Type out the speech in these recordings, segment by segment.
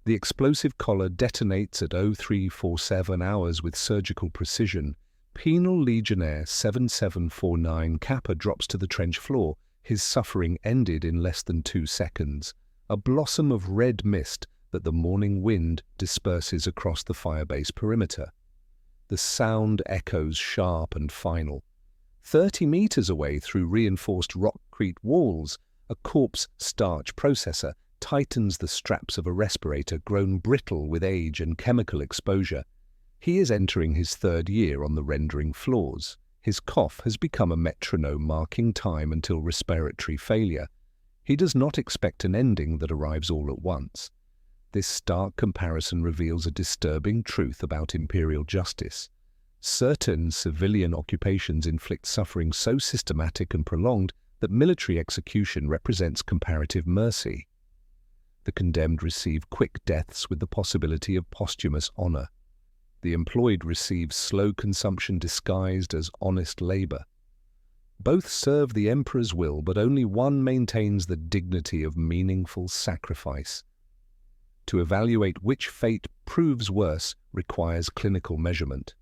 The explosive collar detonates at 0347 hours with surgical precision. Penal Legionnaire 7749 Kappa drops to the trench floor. His suffering ended in less than 2 seconds. A blossom of red mist that the morning wind disperses across the firebase perimeter. The sound echoes sharp and final. 30 meters away through reinforced rockcrete walls, a corpse starch processor tightens the straps of a respirator grown brittle with age and chemical exposure. He is entering his 3rd year on the rendering floors. His cough has become a metronome marking time until respiratory failure. He does not expect an ending that arrives all at once. This stark comparison reveals a disturbing truth about imperial justice. Certain civilian occupations inflict suffering so systematic and prolonged that military execution represents comparative mercy. The condemned receive quick deaths with the possibility of posthumous honor. The employed receive slow consumption disguised as honest labor. Both serve the emperor's will, but only one maintains the dignity of meaningful sacrifice. To evaluate which fate proves worse requires clinical measurement.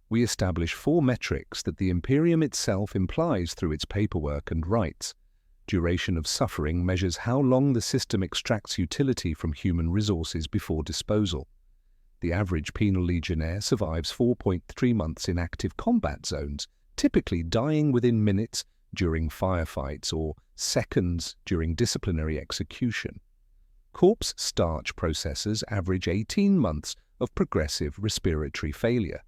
We establish 4 metrics that the Imperium itself implies through its paperwork and rights. Duration of suffering measures how long the system extracts utility from human resources before disposal. The average Penal Legionnaire survives 4.3 months in active combat zones, typically dying within minutes during firefights or seconds during disciplinary execution. Corpse starch processors average 18 months of progressive respiratory failure.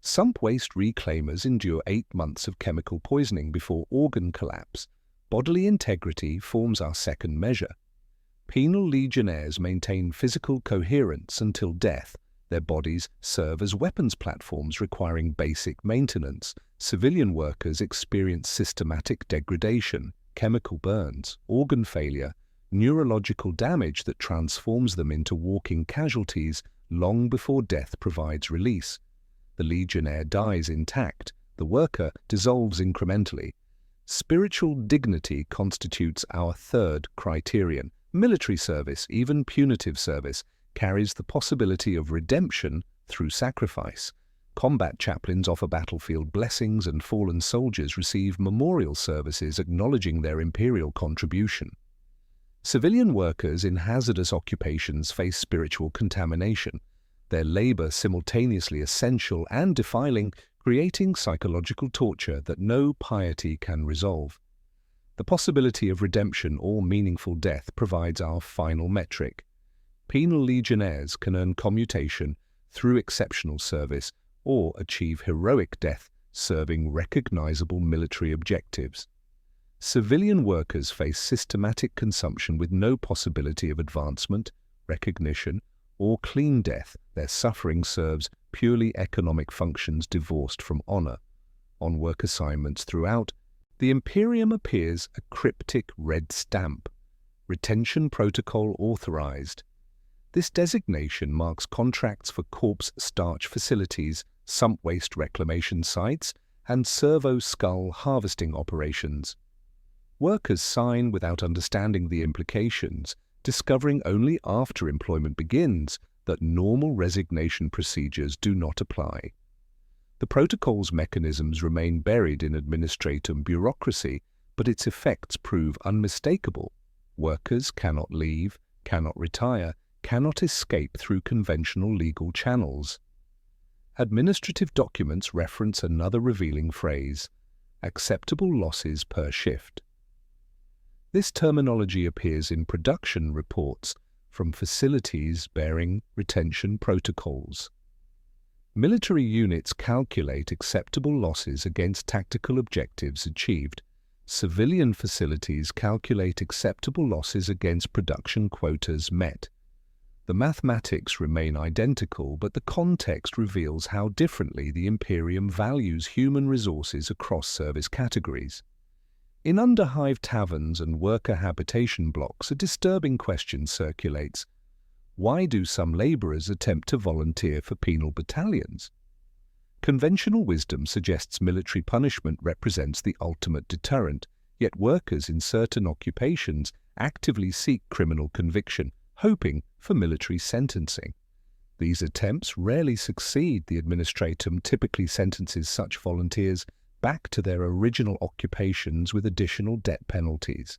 Sump waste reclaimers endure 8 months of chemical poisoning before organ collapse. Bodily integrity forms our second measure. Penal Legionnaires maintain physical coherence until death. Their bodies serve as weapons platforms requiring basic maintenance. Civilian workers experience systematic degradation, chemical burns, organ failure, neurological damage that transforms them into walking casualties long before death provides release. The Legionnaire dies intact, the worker dissolves incrementally. Spiritual dignity constitutes our 3rd criterion. Military service, even punitive service, carries the possibility of redemption through sacrifice. Combat chaplains offer battlefield blessings, and fallen soldiers receive memorial services acknowledging their imperial contribution. Civilian workers in hazardous occupations face spiritual contamination, their labor simultaneously essential and defiling, creating psychological torture that no piety can resolve. The possibility of redemption or meaningful death provides our final metric. Penal Legionnaires can earn commutation through exceptional service or achieve heroic death serving recognizable military objectives. Civilian workers face systematic consumption with no possibility of advancement, recognition, or clean death. Their suffering serves purely economic functions divorced from honor. On work assignments throughout, the Imperium appears a cryptic red stamp, retention protocol authorized. This designation marks contracts for corpse starch facilities, sump waste reclamation sites, and servo skull harvesting operations. Workers sign without understanding the implications, discovering only after employment begins that normal resignation procedures do not apply. The protocol's mechanisms remain buried in administratum bureaucracy, but its effects prove unmistakable. Workers cannot leave, cannot retire, cannot escape through conventional legal channels. Administrative documents reference another revealing phrase: acceptable losses per shift. This terminology appears in production reports from facilities bearing retention protocols. Military units calculate acceptable losses against tactical objectives achieved. Civilian facilities calculate acceptable losses against production quotas met. The mathematics remain identical, but the context reveals how differently the Imperium values human resources across service categories. In underhive taverns and worker habitation blocks, a disturbing question circulates. Why do some laborers attempt to volunteer for penal battalions? Conventional wisdom suggests military punishment represents the ultimate deterrent, yet workers in certain occupations actively seek criminal conviction, hoping for military sentencing. These attempts rarely succeed. The administratum typically sentences such volunteers back to their original occupations with additional debt penalties.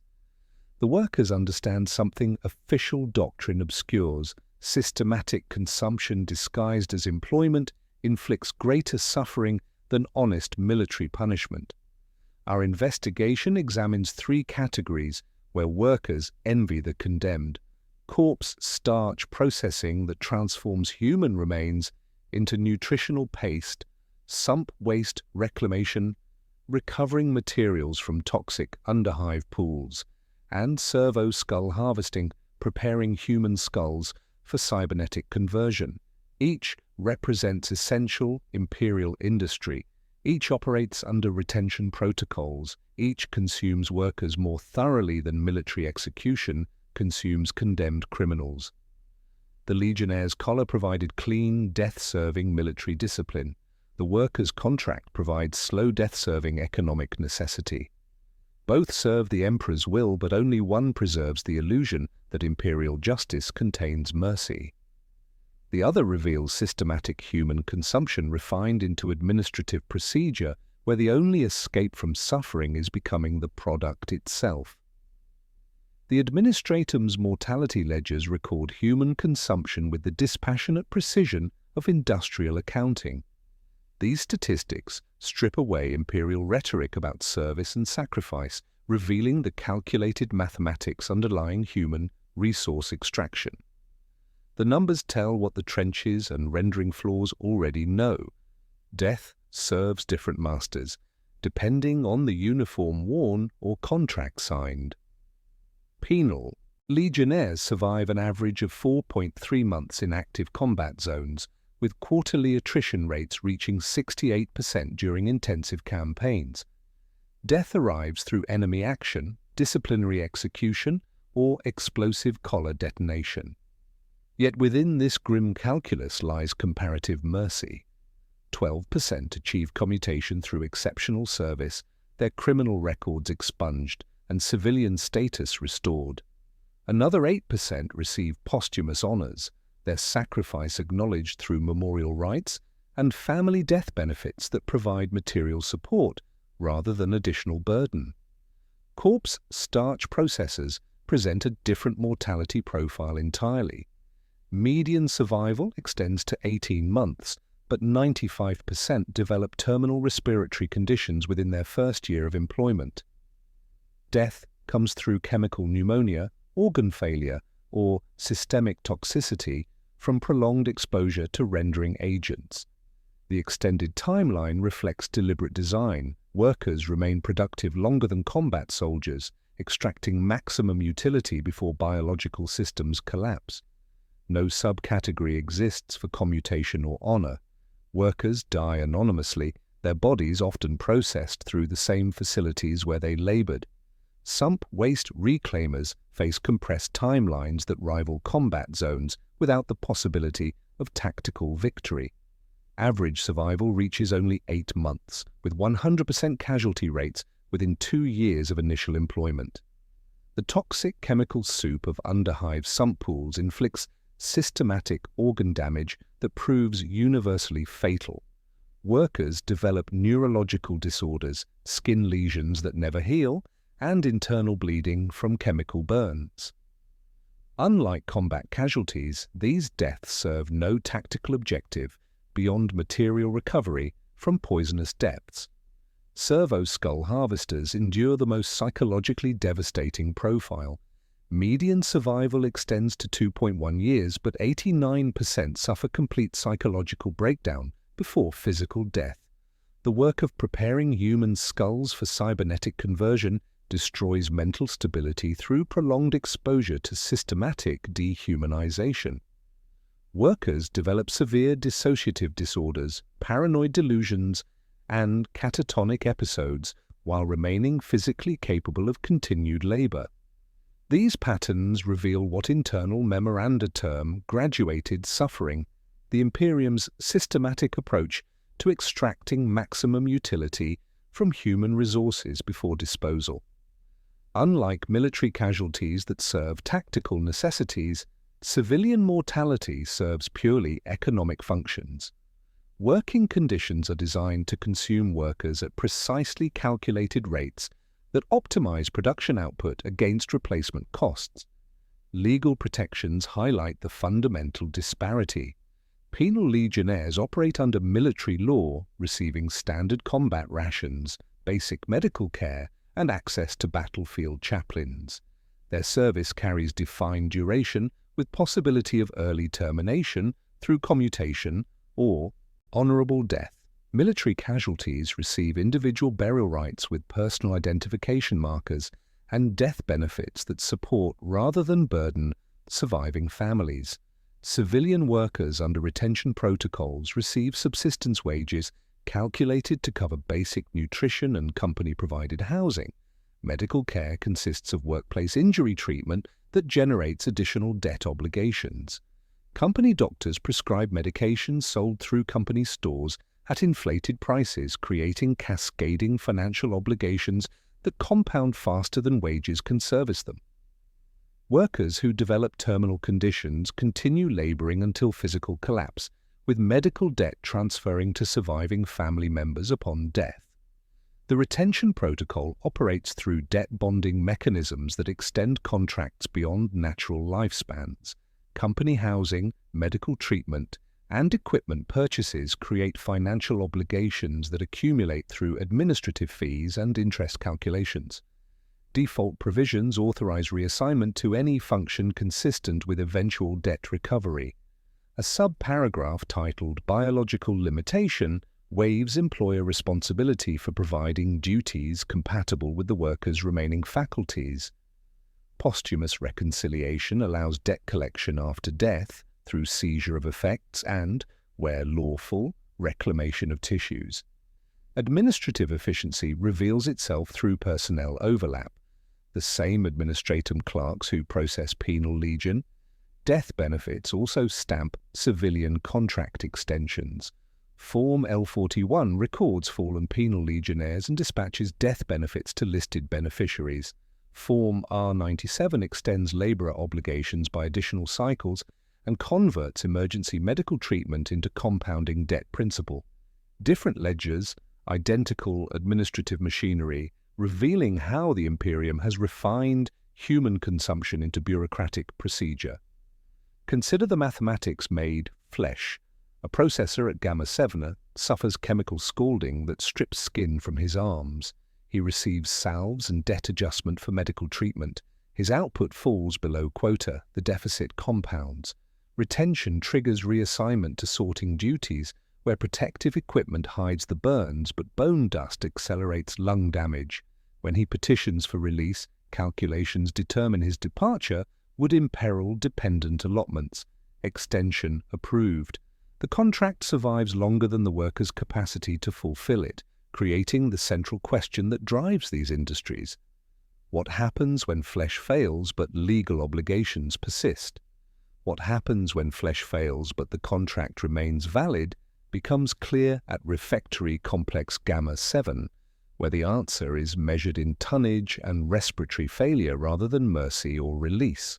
The workers understand something official doctrine obscures: systematic consumption disguised as employment inflicts greater suffering than honest military punishment. Our investigation examines three categories where workers envy the condemned: corpse starch processing that transforms human remains into nutritional paste, sump waste reclamation, recovering materials from toxic underhive pools, and servo skull harvesting, preparing human skulls for cybernetic conversion. Each represents essential imperial industry. Each operates under retention protocols. Each consumes workers more thoroughly than military execution consumes condemned criminals. The Legionnaire's collar provided clean, death-serving military discipline. The workers' contract provides slow death-serving economic necessity. Both serve the Emperor's will, but only one preserves the illusion that imperial justice contains mercy. The other reveals systematic human consumption refined into administrative procedure, where the only escape from suffering is becoming the product itself. The administratum's mortality ledgers record human consumption with the dispassionate precision of industrial accounting. These statistics strip away imperial rhetoric about service and sacrifice, revealing the calculated mathematics underlying human resource extraction. The numbers tell what the trenches and rendering floors already know. Death serves different masters, depending on the uniform worn or contract signed. Penal Legionnaires survive an average of 4.3 months in active combat zones, with quarterly attrition rates reaching 68% during intensive campaigns. Death arrives through enemy action, disciplinary execution, or explosive collar detonation. Yet within this grim calculus lies comparative mercy. 12% achieve commutation through exceptional service, their criminal records expunged, and civilian status restored. Another 8% receive posthumous honors, their sacrifice acknowledged through memorial rites, and family death benefits that provide material support rather than additional burden. Corpse starch processors present a different mortality profile entirely. Median survival extends to 18 months, but 95% develop terminal respiratory conditions within their first year of employment. Death comes through chemical pneumonia, organ failure, or systemic toxicity from prolonged exposure to rendering agents. The extended timeline reflects deliberate design. Workers remain productive longer than combat soldiers, extracting maximum utility before biological systems collapse. No subcategory exists for commutation or honor. Workers die anonymously, their bodies often processed through the same facilities where they labored. Sump waste reclaimers face compressed timelines that rival combat zones without the possibility of tactical victory. Average survival reaches only 8 months, with 100% casualty rates within 2 years of initial employment. The toxic chemical soup of underhive sump pools inflicts systematic organ damage that proves universally fatal. Workers develop neurological disorders, skin lesions that never heal, and internal bleeding from chemical burns. Unlike combat casualties, these deaths serve no tactical objective beyond material recovery from poisonous depths. Servo skull harvesters endure the most psychologically devastating profile. Median survival extends to 2.1 years, but 89% suffer complete psychological breakdown before physical death. The work of preparing human skulls for cybernetic conversion destroys mental stability through prolonged exposure to systematic dehumanization. Workers develop severe dissociative disorders, paranoid delusions, and catatonic episodes while remaining physically capable of continued labor. These patterns reveal what internal memoranda term graduated suffering, the Imperium's systematic approach to extracting maximum utility from human resources before disposal. Unlike military casualties that serve tactical necessities, Civilian mortality serves purely economic functions. Working conditions are designed to consume workers at precisely calculated rates that optimize production output against replacement costs. Legal protections highlight the fundamental disparity. Penal Legionnaires operate under military law, receiving standard combat rations, basic medical care, and access to battlefield chaplains. Their service carries defined duration with possibility of early termination through commutation or honorable death. Military casualties receive individual burial rights with personal identification markers and death benefits that support rather than burden surviving families. Civilian workers under retention protocols receive subsistence wages calculated to cover basic nutrition and company-provided housing. Medical care consists of workplace injury treatment that generates additional debt obligations. Company doctors prescribe medications sold through company stores at inflated prices, creating cascading financial obligations that compound faster than wages can service them. Workers who develop terminal conditions continue laboring until physical collapse, with medical debt transferring to surviving family members upon death. The retention protocol operates through debt bonding mechanisms that extend contracts beyond natural lifespans. Company housing, medical treatment, and equipment purchases create financial obligations that accumulate through administrative fees and interest calculations. Default provisions authorize reassignment to any function consistent with eventual debt recovery. A sub-paragraph titled Biological Limitation waives employer responsibility for providing duties compatible with the worker's remaining faculties. Posthumous reconciliation allows debt collection after death through seizure of effects and, where lawful, reclamation of tissues. Administrative efficiency reveals itself through personnel overlap. The same administratum clerks who process penal legion. Death benefits also stamp civilian contract extensions. Form L41 records fallen penal legionnaires and dispatches death benefits to listed beneficiaries. Form R97 extends laborer obligations by additional cycles and converts emergency medical treatment into compounding debt principle. Different ledgers, identical administrative machinery, revealing how the Imperium has refined human consumption into bureaucratic procedure. Consider the mathematics made flesh. A processor at Gamma 7 suffers chemical scalding that strips skin from his arms. He receives salves and debt adjustment for medical treatment. His output falls below quota, the deficit compounds. Retention triggers reassignment to sorting duties, where protective equipment hides the burns but bone dust accelerates lung damage. When he petitions for release, calculations determine his departure would imperil dependent allotments. Extension approved. The contract survives longer than the worker's capacity to fulfill it, creating the central question that drives these industries. What happens when flesh fails but legal obligations persist? What happens when flesh fails but the contract remains valid becomes clear at refectory complex Gamma 7, where the answer is measured in tonnage and respiratory failure rather than mercy or release.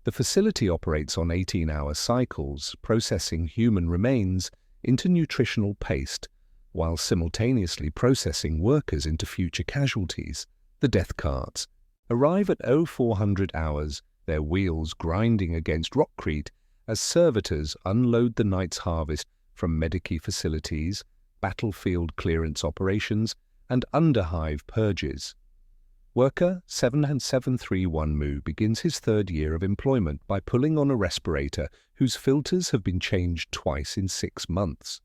The facility operates on 18-hour cycles, processing human remains into nutritional paste, while simultaneously processing workers into future casualties. The death carts arrive at 0400 hours, their wheels grinding against rockcrete as servitors unload the night's harvest from Medici facilities, battlefield clearance operations, and underhive purges. Worker 7731 Mu begins his third year of employment by pulling on a respirator whose filters have been changed twice in 6 months.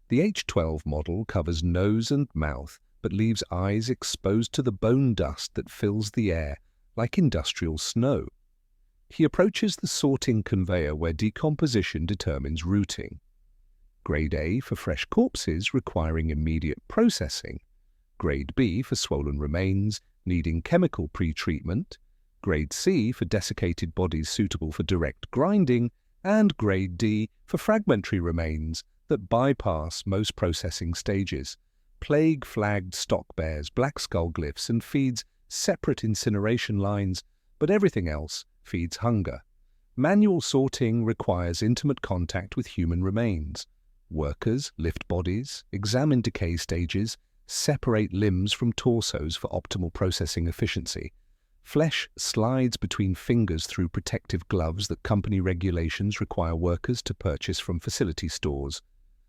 The H12 model covers nose and mouth, but leaves eyes exposed to the bone dust that fills the air like industrial snow. He approaches the sorting conveyor where decomposition determines routing. Grade A for fresh corpses requiring immediate processing. Grade B for swollen remains needing chemical pre-treatment. Grade C for desiccated bodies suitable for direct grinding. And Grade D for fragmentary remains that bypass most processing stages. Plague flagged stock bears black skull glyphs and feeds separate incineration lines, but everything else feeds hunger. Manual sorting requires intimate contact with human remains. Workers lift bodies, examine decay stages, separate limbs from torsos for optimal processing efficiency. Flesh slides between fingers through protective gloves that company regulations require workers to purchase from facility stores.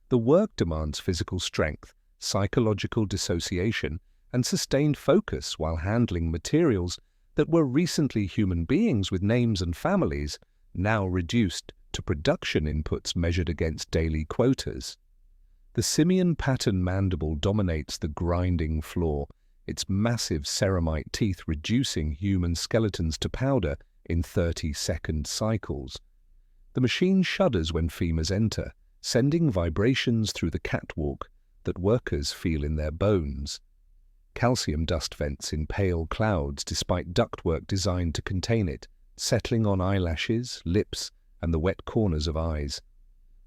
The work demands physical strength, psychological dissociation, and sustained focus while handling materials that were recently human beings with names and families, now reduced to production inputs measured against daily quotas. The simian pattern mandible dominates the grinding floor, its massive ceramite teeth reducing human skeletons to powder in 30-second cycles. The machine shudders when femurs enter, sending vibrations through the catwalk that workers feel in their bones. Calcium dust vents in pale clouds despite ductwork designed to contain it, settling on eyelashes, lips, and the wet corners of eyes.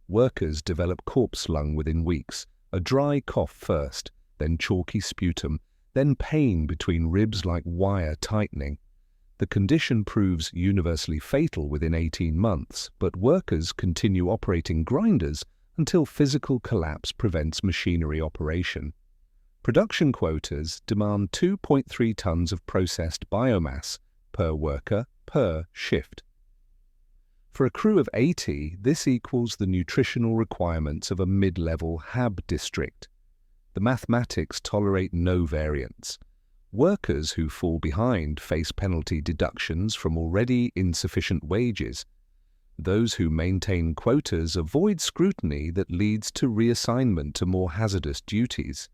Workers develop corpse lung within weeks, a dry cough first, then chalky sputum, then pain between ribs like wire tightening. The condition proves universally fatal within 18 months, but workers continue operating grinders until physical collapse prevents machinery operation. Production quotas demand 2.3 tons of processed biomass per worker per shift. For a crew of 80, this equals the nutritional requirements of a mid-level HAB district. The mathematics tolerate no variance. Workers who fall behind face penalty deductions from already insufficient wages. Those who maintain quotas avoid scrutiny that leads to reassignment to more hazardous duties.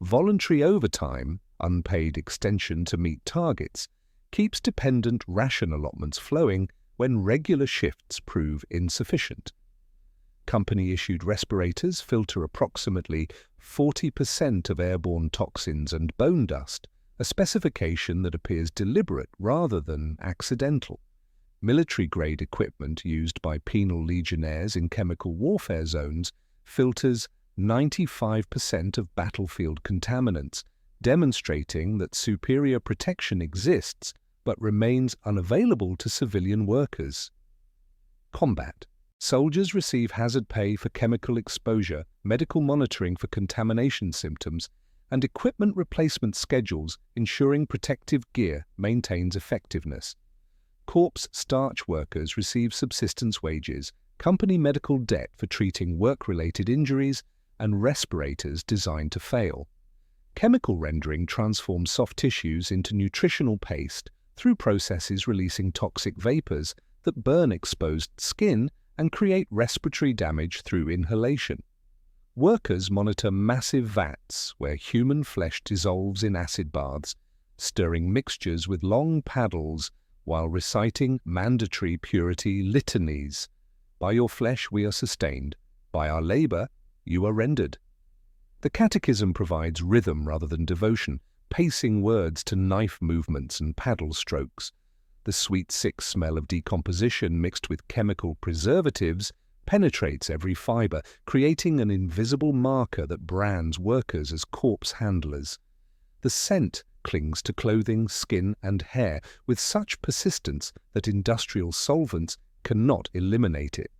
Voluntary overtime, unpaid extension to meet targets, keeps dependent ration allotments flowing when regular shifts prove insufficient. Company-issued respirators filter approximately 40% of airborne toxins and bone dust, a specification that appears deliberate rather than accidental. Military-grade equipment used by penal legionnaires in chemical warfare zones filters 95% of battlefield contaminants, demonstrating that superior protection exists but remains unavailable to civilian workers. Combat. Soldiers receive hazard pay for chemical exposure, medical monitoring for contamination symptoms, and equipment replacement schedules ensuring protective gear maintains effectiveness. Corpse starch workers receive subsistence wages, company medical debt for treating work-related injuries, and respirators designed to fail. Chemical rendering transforms soft tissues into nutritional paste through processes releasing toxic vapors that burn exposed skin and create respiratory damage through inhalation. Workers monitor massive vats where human flesh dissolves in acid baths, stirring mixtures with long paddles while reciting mandatory purity litanies. By your flesh we are sustained, by our labor you are rendered. The catechism provides rhythm rather than devotion, pacing words to knife movements and paddle strokes. The sweet sick smell of decomposition mixed with chemical preservatives penetrates every fiber, creating an invisible marker that brands workers as corpse handlers. The scent clings to clothing, skin, and hair with such persistence that industrial solvents cannot eliminate it.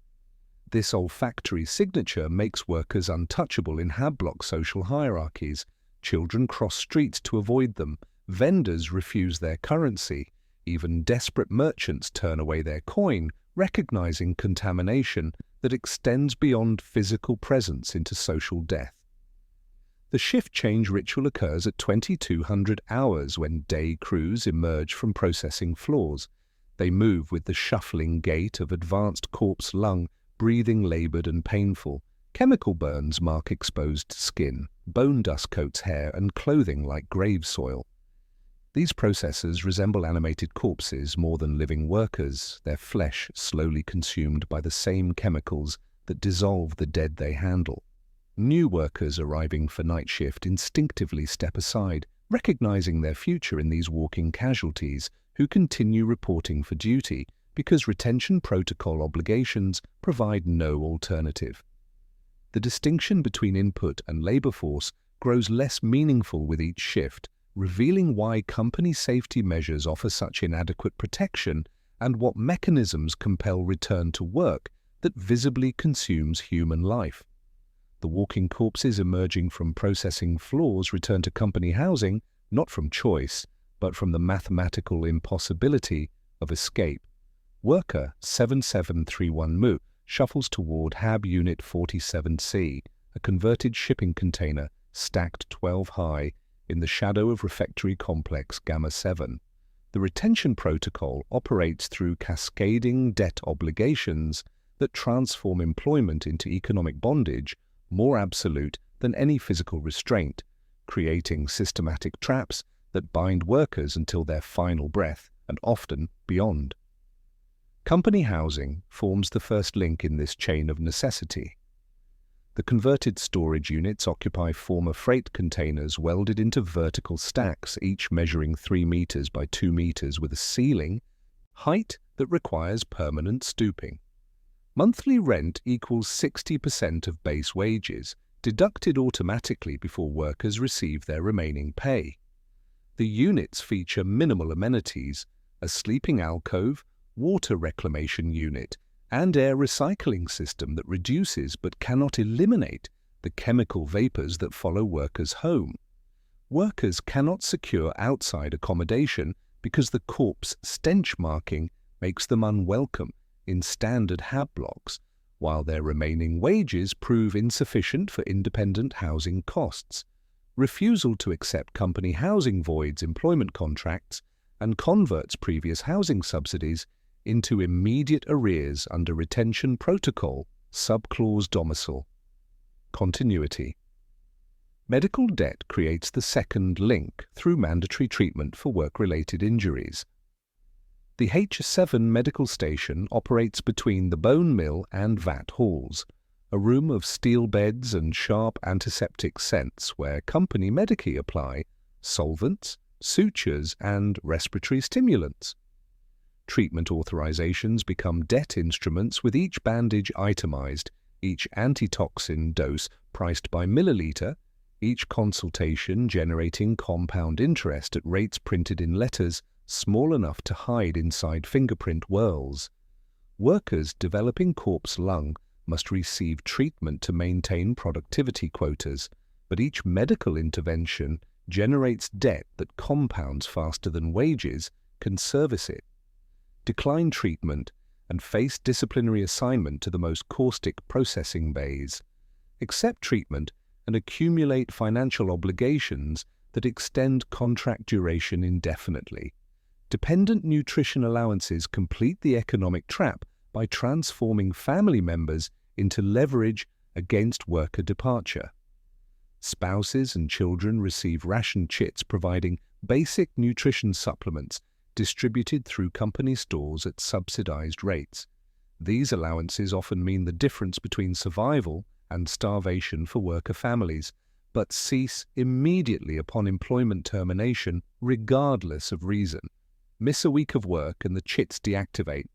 This olfactory signature makes workers untouchable in HAB-block social hierarchies. Children cross streets to avoid them, vendors refuse their currency, even desperate merchants turn away their coin, recognizing contamination that extends beyond physical presence into social death. The shift change ritual occurs at 2200 hours when day crews emerge from processing floors. They move with the shuffling gait of advanced corpse lung, breathing labored and painful. Chemical burns mark exposed skin, bone dust coats hair and clothing like grave soil. These processes resemble animated corpses more than living workers, their flesh slowly consumed by the same chemicals that dissolve the dead they handle. New workers arriving for night shift instinctively step aside, recognizing their future in these walking casualties who continue reporting for duty because retention protocol obligations provide no alternative. The distinction between input and labor force grows less meaningful with each shift, revealing why company safety measures offer such inadequate protection and what mechanisms compel return to work that visibly consumes human life. The walking corpses emerging from processing floors return to company housing not from choice, but from the mathematical impossibility of escape. Worker 7731 Mu shuffles toward HAB Unit 47C, a converted shipping container stacked 12 high in the shadow of refectory complex Gamma 7. The retention protocol operates through cascading debt obligations that transform employment into economic bondage, more absolute than any physical restraint, creating systematic traps that bind workers until their final breath, and often beyond. Company housing forms the first link in this chain of necessity. The converted storage units occupy former freight containers welded into vertical stacks, each measuring 3 meters by 2 meters with a ceiling height that requires permanent stooping. Monthly rent equals 60% of base wages, deducted automatically before workers receive their remaining pay. The units feature minimal amenities, a sleeping alcove, water reclamation unit, and air recycling system that reduces but cannot eliminate the chemical vapors that follow workers home. Workers cannot secure outside accommodation because the corpse stench marking makes them unwelcome in standard HAB blocks, while their remaining wages prove insufficient for independent housing costs. Refusal to accept company housing voids employment contracts and converts previous housing subsidies into immediate arrears under retention protocol, subclause domicile. Continuity. Medical debt creates the second link through mandatory treatment for work-related injuries. The H7 medical station operates between the bone mill and vat halls, a room of steel beds and sharp antiseptic scents where company medici apply solvents, sutures, and respiratory stimulants. Treatment authorizations become debt instruments with each bandage itemized, each antitoxin dose priced by milliliter, each consultation generating compound interest at rates printed in letters small enough to hide inside fingerprint whirls. Workers developing corpse lung must receive treatment to maintain productivity quotas, but each medical intervention generates debt that compounds faster than wages can service it. Decline treatment and face disciplinary assignment to the most caustic processing bays. Accept treatment and accumulate financial obligations that extend contract duration indefinitely. Dependent nutrition allowances complete the economic trap by transforming family members into leverage against worker departure. Spouses and children receive ration chits providing basic nutrition supplements distributed through company stores at subsidized rates. These allowances often mean the difference between survival and starvation for worker families, but cease immediately upon employment termination regardless of reason. Miss a week of work and the chits deactivate.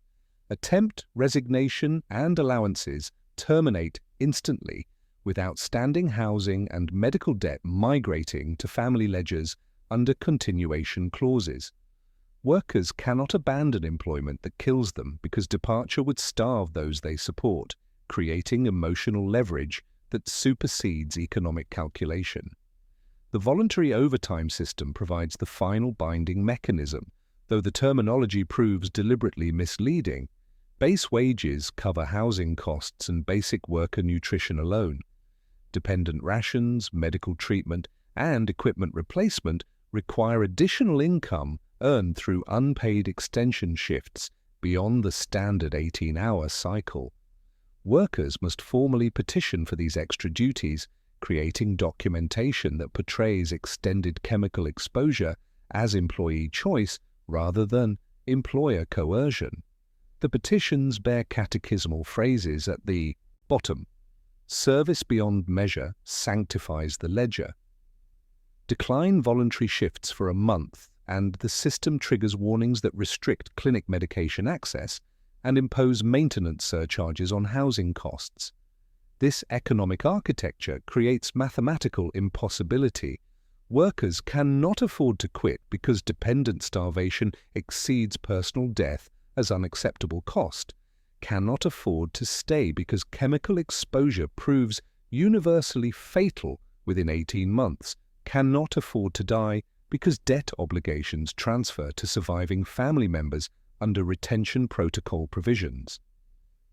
Attempt, resignation, and allowances terminate instantly, with outstanding housing and medical debt migrating to family ledgers under continuation clauses. Workers cannot abandon employment that kills them because departure would starve those they support, creating emotional leverage that supersedes economic calculation. The voluntary overtime system provides the final binding mechanism, though the terminology proves deliberately misleading. Base wages cover housing costs and basic worker nutrition alone. Dependent rations, medical treatment, and equipment replacement require additional income earned through unpaid extension shifts beyond the standard 18-hour cycle. Workers must formally petition for these extra duties, creating documentation that portrays extended chemical exposure as employee choice rather than employer coercion. The petitions bear catechismal phrases at the bottom. Service beyond measure sanctifies the ledger. Decline voluntary shifts for a month, and the system triggers warnings that restrict clinic medication access and impose maintenance surcharges on housing costs. This economic architecture creates mathematical impossibility. Workers cannot afford to quit because dependent starvation exceeds personal death as unacceptable cost, cannot afford to stay because chemical exposure proves universally fatal within 18 months, cannot afford to die because debt obligations transfer to surviving family members under retention protocol provisions.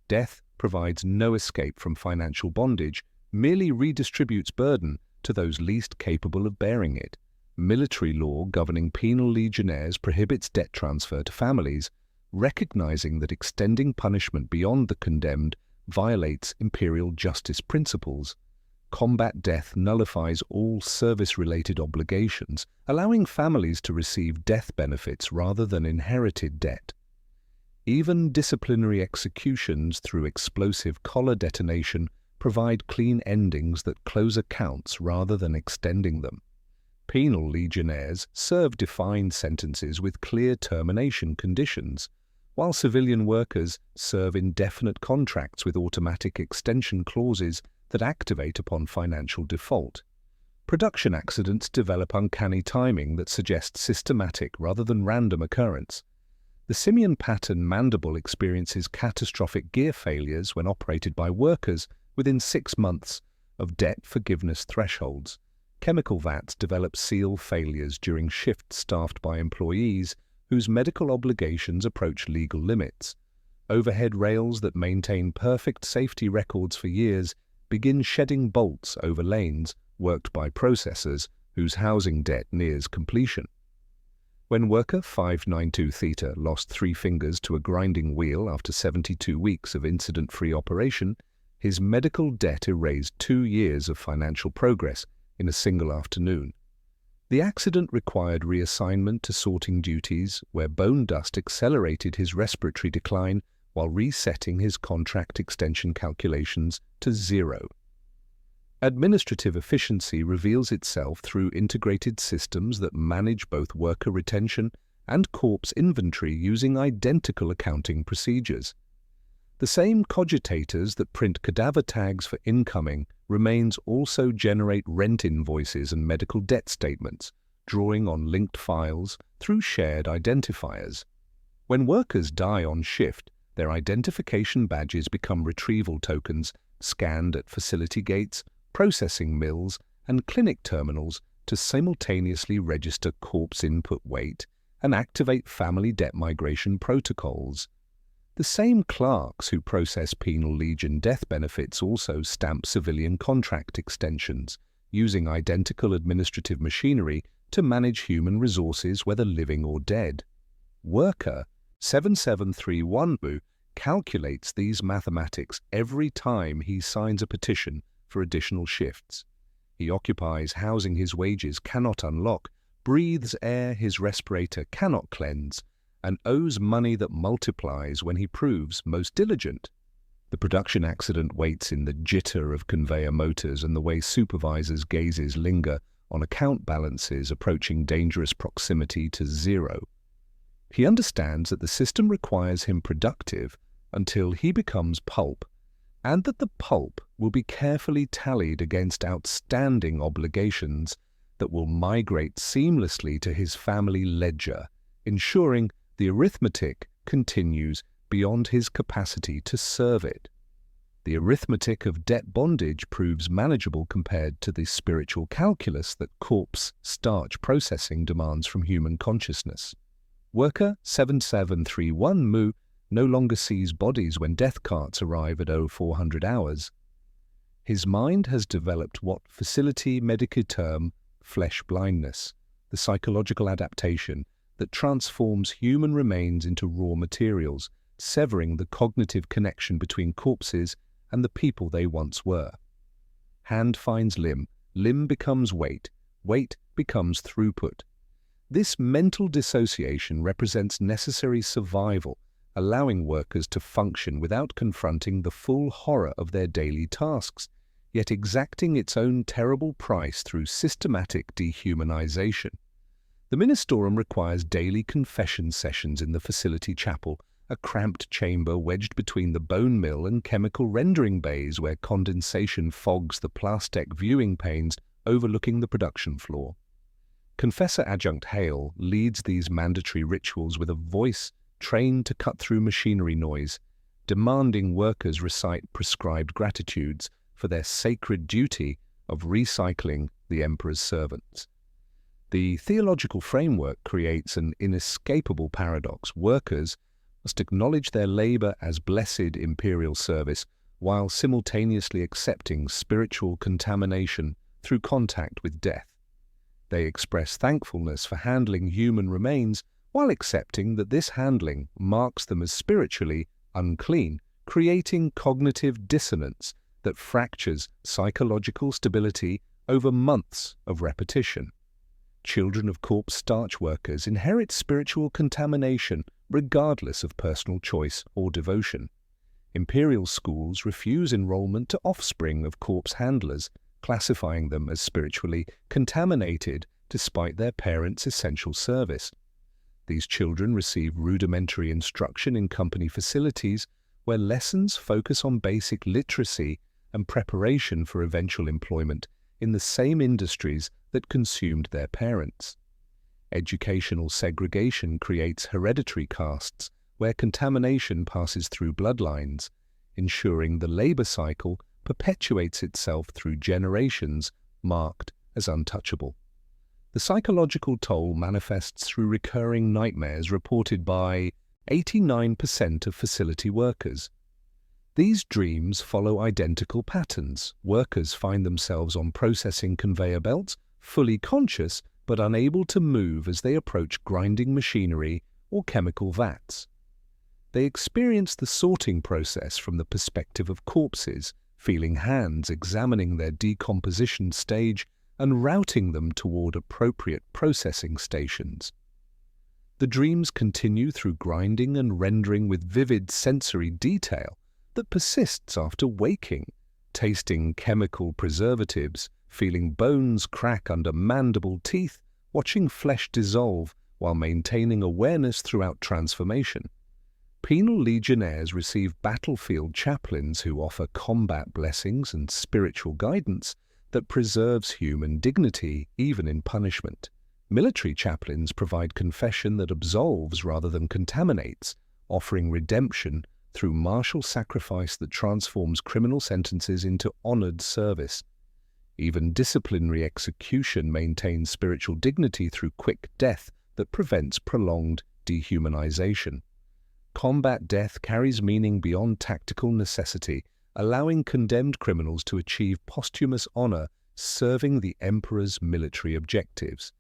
Death provides no escape from financial bondage, merely redistributes burden to those least capable of bearing it. Military law governing penal legionnaires prohibits debt transfer to families, recognizing that extending punishment beyond the condemned violates imperial justice principles. Combat death nullifies all service-related obligations, allowing families to receive death benefits rather than inherited debt. Even disciplinary executions through explosive collar detonation provide clean endings that close accounts rather than extending them. Penal legionnaires serve defined sentences with clear termination conditions, while civilian workers serve indefinite contracts with automatic extension clauses that activate upon financial default. Production accidents develop uncanny timing that suggests systematic rather than random occurrence. The simian pattern mandible experiences catastrophic gear failures when operated by workers within 6 months of debt forgiveness thresholds. Chemical vats develop seal failures during shifts staffed by employees whose medical obligations approach legal limits. Overhead rails that maintain perfect safety records for years begin shedding bolts over lanes worked by processors whose housing debt nears completion. When worker 592 Theta lost 3 fingers to a grinding wheel after 72 weeks of incident-free operation, his medical debt erased 2 years of financial progress in a single afternoon. The accident required reassignment to sorting duties, where bone dust accelerated his respiratory decline while resetting his contract extension calculations to 0. Administrative efficiency reveals itself through integrated systems that manage both worker retention and corpse inventory using identical accounting procedures. The same cogitators that print cadaver tags for incoming remains also generate rent invoices and medical debt statements, drawing on linked files through shared identifiers. When workers die on shift, their identification badges become retrieval tokens scanned at facility gates, processing mills, and clinic terminals to simultaneously register corpse input weight and activate family debt migration protocols. The same clerks who process penal legion death benefits also stamp civilian contract extensions, using identical administrative machinery to manage human resources whether living or dead. Worker 7731 calculates these mathematics every time he signs a petition for additional shifts. He occupies housing his wages cannot unlock, breathes air his respirator cannot cleanse, and owes money that multiplies when he proves most diligent. The production accident waits in the jitter of conveyor motors and the way supervisors' gazes linger on account balances approaching dangerous proximity to 0. He understands that the system requires him productive until he becomes pulp, and that the pulp will be carefully tallied against outstanding obligations that will migrate seamlessly to his family ledger, ensuring the arithmetic continues beyond his capacity to serve it. The arithmetic of debt bondage proves manageable compared to the spiritual calculus that corpse starch processing demands from human consciousness. Worker 7731 no longer sees bodies when death carts arrive at 0400 hours. His mind has developed what facility medici term flesh blindness, the psychological adaptation that transforms human remains into raw materials, severing the cognitive connection between corpses and the people they once were. Hand finds limb, limb becomes weight, weight becomes throughput. This mental dissociation represents necessary survival, allowing workers to function without confronting the full horror of their daily tasks, yet exacting its own terrible price through systematic dehumanization. The Ministorum requires daily confession sessions in the facility chapel, a cramped chamber wedged between the bone mill and chemical rendering bays where condensation fogs the Plastec viewing panes overlooking the production floor. Confessor Adjunct Hale leads these mandatory rituals with a voice trained to cut through machinery noise, demanding workers recite prescribed gratitudes for their sacred duty of recycling the emperor's servants. The theological framework creates an inescapable paradox. Workers must acknowledge their labor as blessed imperial service while simultaneously accepting spiritual contamination through contact with death. They express thankfulness for handling human remains while accepting that this handling marks them as spiritually unclean, creating cognitive dissonance that fractures psychological stability over months of repetition. Children of corpse starch workers inherit spiritual contamination regardless of personal choice or devotion. Imperial schools refuse enrollment to offspring of corpse handlers, classifying them as spiritually contaminated despite their parents' essential service. These children receive rudimentary instruction in company facilities where lessons focus on basic literacy and preparation for eventual employment in the same industries that consumed their parents. Educational segregation creates hereditary castes where contamination passes through bloodlines, ensuring the labor cycle perpetuates itself through generations marked as untouchable. The psychological toll manifests through recurring nightmares reported by 89% of facility workers. These dreams follow identical patterns. Workers find themselves on processing conveyor belts, fully conscious but unable to move as they approach grinding machinery or chemical vats. They experience the sorting process from the perspective of corpses, feeling hands examining their decomposition stage and routing them toward appropriate processing stations. The dreams continue through grinding and rendering with vivid sensory detail that persists after waking, tasting chemical preservatives, feeling bones crack under mandible teeth, watching flesh dissolve while maintaining awareness throughout transformation. Penal Legionnaires receive battlefield chaplains who offer combat blessings and spiritual guidance that preserves human dignity even in punishment. Military chaplains provide confession that absolves rather than contaminates, offering redemption through martial sacrifice that transforms criminal sentences into honored service. Even disciplinary execution maintains spiritual dignity through quick death that prevents prolonged dehumanization. Combat death carries meaning beyond tactical necessity, allowing condemned criminals to achieve posthumous honor serving the Emperor's military objectives.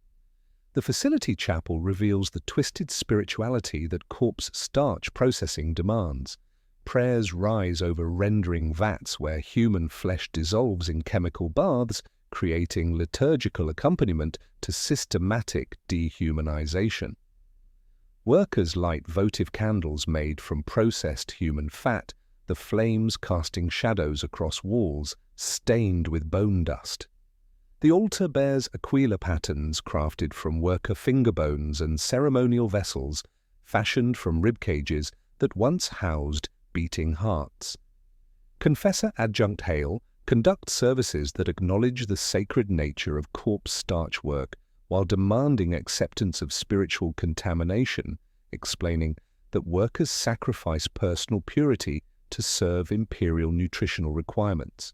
The facility chapel reveals the twisted spirituality that corpse starch processing demands. Prayers rise over rendering vats where human flesh dissolves in chemical baths, creating liturgical accompaniment to systematic dehumanization. Workers light votive candles made from processed human fat, the flames casting shadows across walls stained with bone dust. The altar bears aquila patterns crafted from worker finger bones and ceremonial vessels fashioned from rib cages that once housed beating hearts. Confessor Adjunct Hale conducts services that acknowledge the sacred nature of corpse starch work while demanding acceptance of spiritual contamination, explaining that workers sacrifice personal purity to serve imperial nutritional requirements.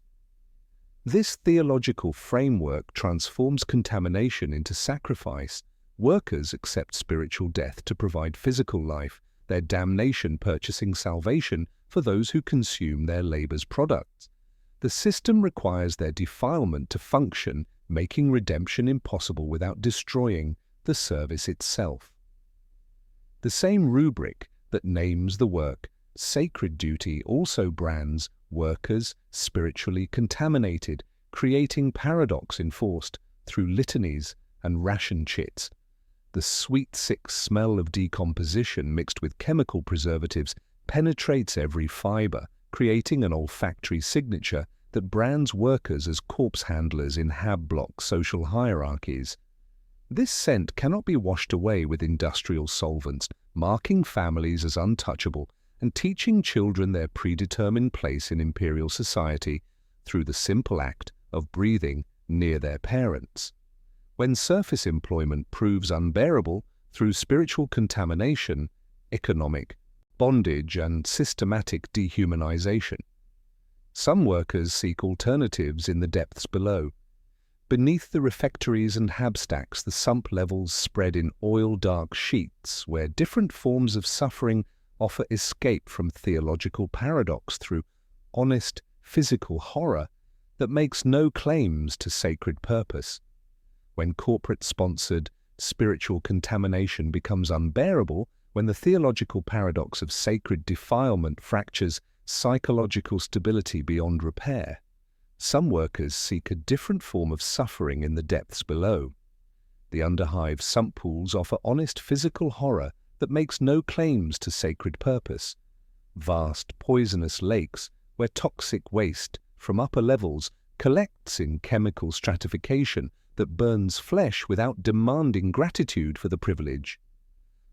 This theological framework transforms contamination into sacrifice. Workers accept spiritual death to provide physical life, their damnation purchasing salvation for those who consume their labor's products. The system requires their defilement to function, making redemption impossible without destroying the service itself. The same rubric that names the work sacred duty also brands workers spiritually contaminated, creating paradox enforced through litanies and ration chits. The sweet, sick smell of decomposition mixed with chemical preservatives penetrates every fiber, creating an olfactory signature that brands workers as corpse handlers in hab-block social hierarchies. This scent cannot be washed away with industrial solvents, marking families as untouchable and teaching children their predetermined place in imperial society through the simple act of breathing near their parents. When surface employment proves unbearable through spiritual contamination, economic, bondage and systematic dehumanization. Some workers seek alternatives in the depths below. Beneath the refectories and habstacks, the sump levels spread in oil-dark sheets where different forms of suffering offer escape from theological paradox through honest, physical horror that makes no claims to sacred purpose. When corporate-sponsored, spiritual contamination becomes unbearable, when the theological paradox of sacred defilement fractures psychological stability beyond repair, some workers seek a different form of suffering in the depths below. The underhive sump pools offer honest physical horror that makes no claims to sacred purpose. Vast, poisonous lakes where toxic waste from upper levels collects in chemical stratification that burns flesh without demanding gratitude for the privilege.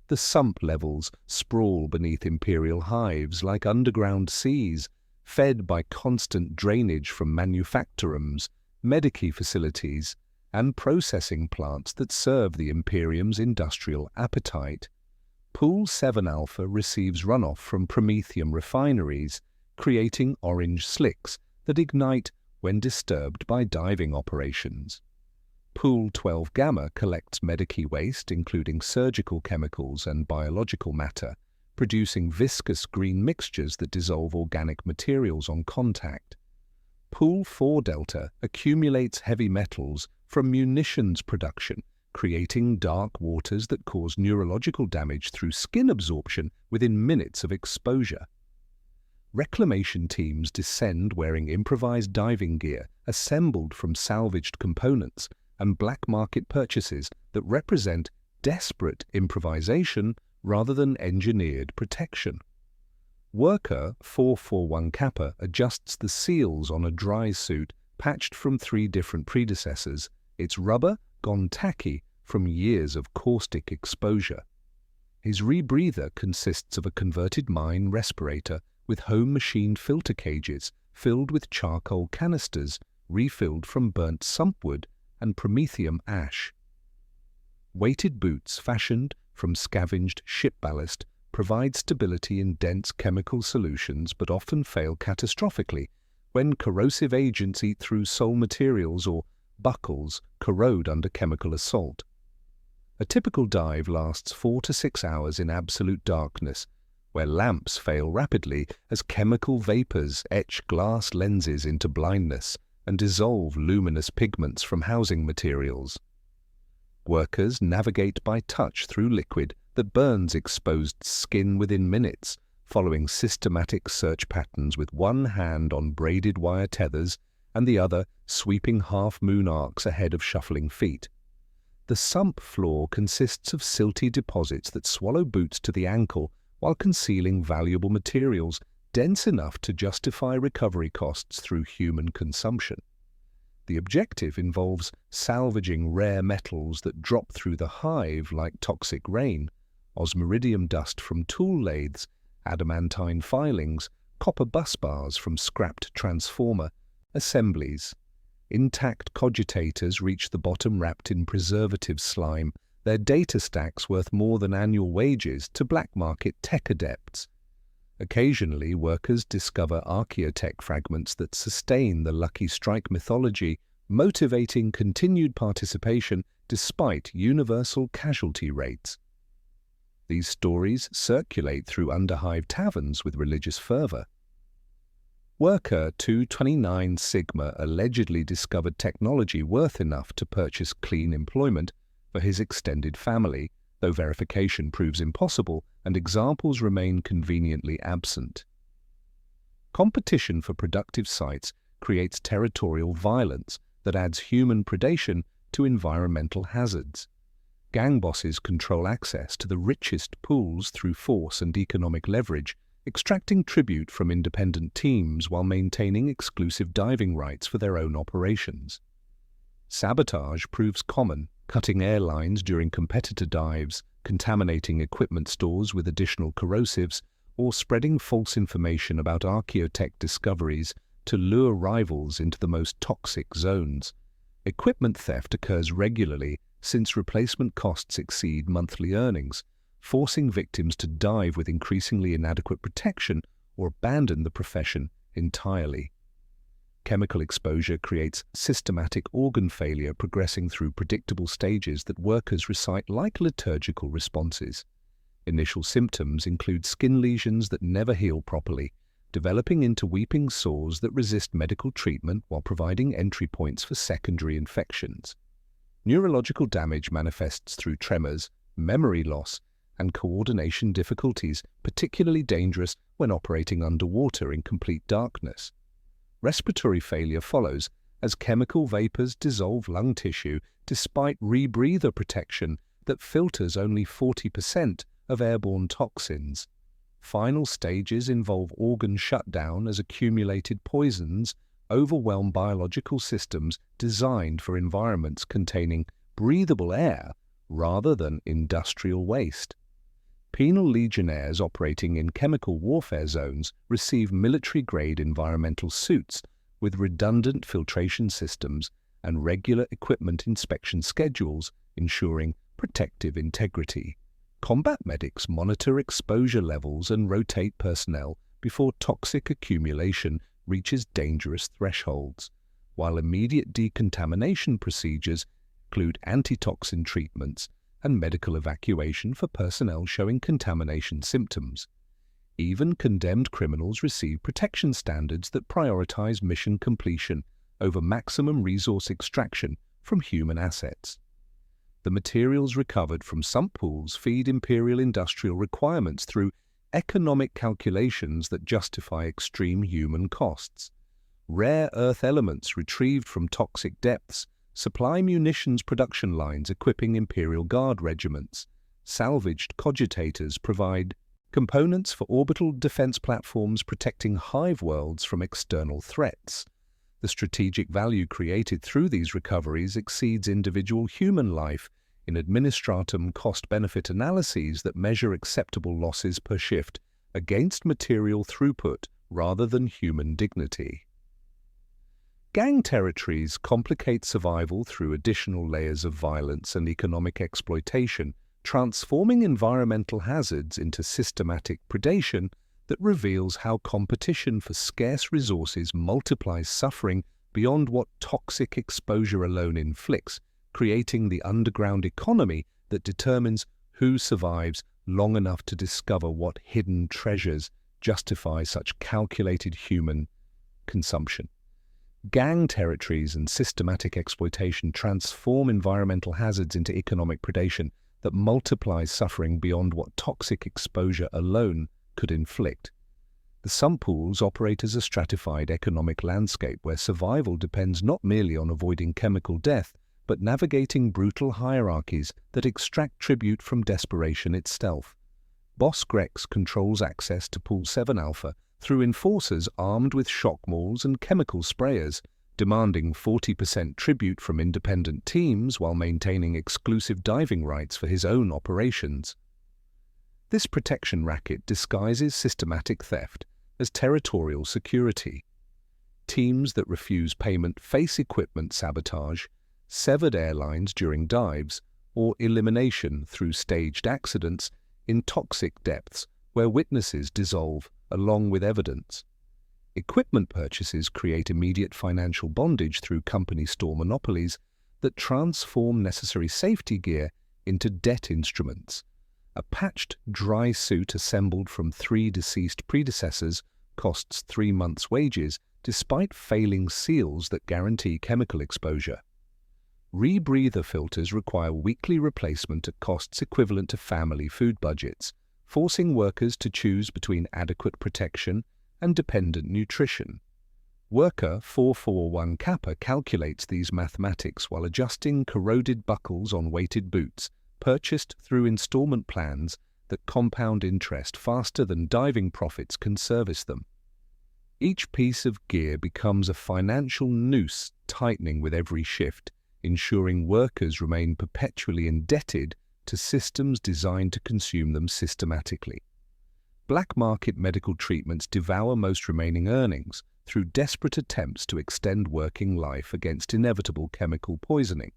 The sump levels sprawl beneath imperial hives like underground seas, fed by constant drainage from manufactorums, medici facilities, and processing plants that serve the Imperium's industrial appetite. Pool 7 Alpha receives runoff from Promethium refineries, creating orange slicks that ignite when disturbed by diving operations. Pool 12 Gamma collects medici waste, including surgical chemicals and biological matter, producing viscous green mixtures that dissolve organic materials on contact. Pool 4 Delta accumulates heavy metals from munitions production, creating dark waters that cause neurological damage through skin absorption within minutes of exposure. Reclamation teams descend wearing improvised diving gear assembled from salvaged components and black market purchases that represent desperate improvisation rather than engineered protection. Worker 441 Kappa adjusts the seals on a dry suit patched from 3 different predecessors, its rubber gone tacky from years of caustic exposure. His rebreather consists of a converted mine respirator with home-machined filter cages filled with charcoal canisters refilled from burnt sumpwood and promethium ash. Weighted boots fashioned from scavenged ship ballast provide stability in dense chemical solutions but often fail catastrophically when corrosive agents eat through sole materials or buckles corrode under chemical assault. A typical dive lasts 4 to 6 hours in absolute darkness, where lamps fail rapidly as chemical vapors etch glass lenses into blindness and dissolve luminous pigments from housing materials. Workers navigate by touch through liquid that burns exposed skin within minutes, following systematic search patterns with one hand on braided wire tethers and the other sweeping half-moon arcs ahead of shuffling feet. The sump floor consists of silty deposits that swallow boots to the ankle while concealing valuable materials dense enough to justify recovery costs through human consumption. The objective involves salvaging rare metals that drop through the hive like toxic rain, osmiridium dust from tool lathes, adamantine filings, copper bus bars from scrapped transformer assemblies. Intact cogitators reach the bottom wrapped in preservative slime, their data stacks worth more than annual wages to black market tech adepts. Occasionally, workers discover archaeotech fragments that sustain the Lucky Strike mythology, motivating continued participation despite universal casualty rates. These stories circulate through underhive taverns with religious fervor. Worker 229 Sigma allegedly discovered technology worth enough to purchase clean employment for his extended family, though verification proves impossible and examples remain conveniently absent. Competition for productive sites creates territorial violence that adds human predation to environmental hazards. Gang bosses control access to the richest pools through force and economic leverage, extracting tribute from independent teams while maintaining exclusive diving rights for their own operations. Sabotage proves common, cutting airlines during competitor dives, contaminating equipment stores with additional corrosives, or spreading false information about archaeotech discoveries to lure rivals into the most toxic zones. Equipment theft occurs regularly since replacement costs exceed monthly earnings, forcing victims to dive with increasingly inadequate protection or abandon the profession entirely. Chemical exposure creates systematic organ failure, progressing through predictable stages that workers recite like liturgical responses. Initial symptoms include skin lesions that never heal properly, developing into weeping sores that resist medical treatment while providing entry points for secondary infections. Neurological damage manifests through tremors, memory loss, and coordination difficulties, particularly dangerous when operating underwater in complete darkness. Respiratory failure follows as chemical vapors dissolve lung tissue despite rebreather protection that filters only 40% of airborne toxins. Final stages involve organ shutdown as accumulated poisons overwhelm biological systems designed for environments containing breathable air rather than industrial waste. Penal Legionnaires operating in chemical warfare zones receive military-grade environmental suits with redundant filtration systems and regular equipment inspection schedules, ensuring protective integrity. Combat medics monitor exposure levels and rotate personnel before toxic accumulation reaches dangerous thresholds, while immediate decontamination procedures include antitoxin treatments and medical evacuation for personnel showing contamination symptoms. Even condemned criminals receive protection standards that prioritize mission completion over maximum resource extraction from human assets. The materials recovered from sump pools feed Imperial industrial requirements through economic calculations that justify extreme human costs. Rare earth elements retrieved from toxic depths supply munitions production lines equipping Imperial Guard regiments. Salvaged cogitators provide components for orbital defense platforms protecting hive worlds from external threats. The strategic value created through these recoveries exceeds individual human life in administratum cost-benefit analyses that measure acceptable losses per shift against material throughput rather than human dignity. Gang territories complicate survival through additional layers of violence and economic exploitation, transforming environmental hazards into systematic predation that reveals how competition for scarce resources multiplies suffering beyond what toxic exposure alone inflicts, creating the underground economy that determines who survives long enough to discover what hidden treasures justify such calculated human consumption. Gang territories and systematic exploitation transform environmental hazards into economic predation that multiplies suffering beyond what toxic exposure alone could inflict. The sump pools operate as a stratified economic landscape where survival depends not merely on avoiding chemical death, but navigating brutal hierarchies that extract tribute from desperation itself. Boss Grex controls access to Pool 7 Alpha through enforcers armed with shock mauls and chemical sprayers, demanding 40% tribute from independent teams while maintaining exclusive diving rights for his own operations. This protection racket disguises systematic theft as territorial security. Teams that refuse payment face equipment sabotage, severed airlines during dives, or elimination through staged accidents in toxic depths where witnesses dissolve along with evidence. Equipment purchases create immediate financial bondage through company store monopolies that transform necessary safety gear into debt instruments. A patched, dry suit assembled from 3 deceased predecessors costs 3 months' wages despite failing seals that guarantee chemical exposure. Rebreather filters require weekly replacement at costs equivalent to family food budgets, forcing workers to choose between adequate protection and dependent nutrition. Worker 441 Kappa calculates these mathematics while adjusting corroded buckles on weighted boots, purchased through installment plans that compound interest faster than diving profits can service them. Each piece of gear becomes a financial noose tightening with every shift, ensuring workers remain perpetually indebted to systems designed to consume them systematically. Black market medical treatments devour most remaining earnings through desperate attempts to extend working life against inevitable chemical poisoning.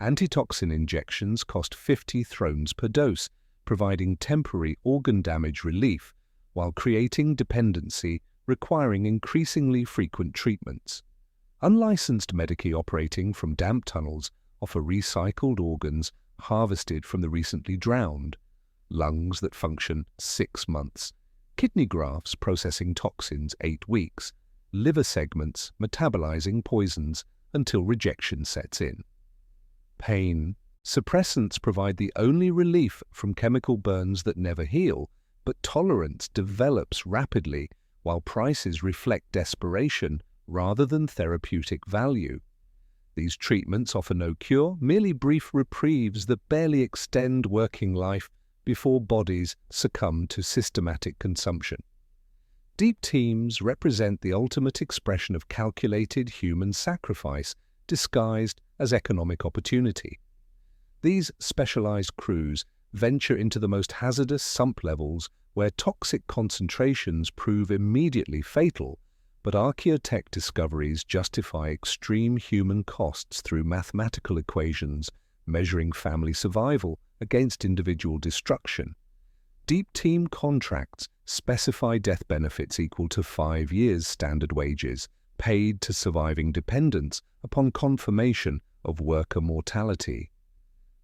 Antitoxin injections cost 50 thrones per dose, providing temporary organ damage relief while creating dependency requiring increasingly frequent treatments. Unlicensed medici operating from damp tunnels offer recycled organs harvested from the recently drowned, lungs that function 6 months, kidney grafts processing toxins 8 weeks, liver segments metabolizing poisons until rejection sets in. Pain. Suppressants provide the only relief from chemical burns that never heal, but tolerance develops rapidly while prices reflect desperation rather than therapeutic value. These treatments offer no cure, merely brief reprieves that barely extend working life before bodies succumb to systematic consumption. Deep teams represent the ultimate expression of calculated human sacrifice disguised as economic opportunity. These specialized crews venture into the most hazardous sump levels where toxic concentrations prove immediately fatal, but archaeotech discoveries justify extreme human costs through mathematical equations measuring family survival against individual destruction. Deep team contracts specify death benefits equal to 5 years' standard wages, paid to surviving dependents upon confirmation of worker mortality.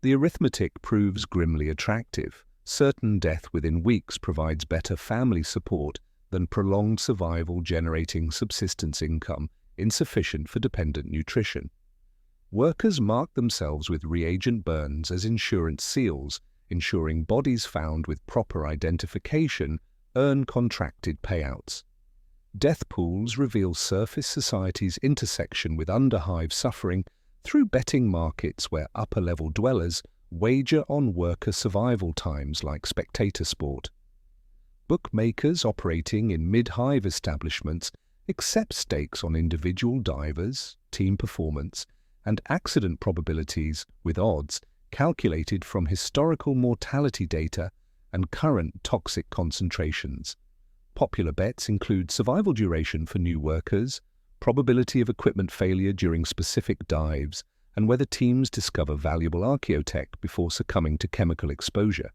The arithmetic proves grimly attractive. Certain death within weeks provides better family support than prolonged survival generating subsistence income insufficient for dependent nutrition. Workers mark themselves with reagent burns as insurance seals, ensuring bodies found with proper identification earn contracted payouts. Death pools reveal surface society's intersection with underhive suffering through betting markets where upper-level dwellers wager on worker survival times like spectator sport. Bookmakers operating in mid-hive establishments accept stakes on individual divers, team performance, and accident probabilities with odds calculated from historical mortality data and current toxic concentrations. Popular bets include survival duration for new workers, probability of equipment failure during specific dives, and whether teams discover valuable archaeotech before succumbing to chemical exposure.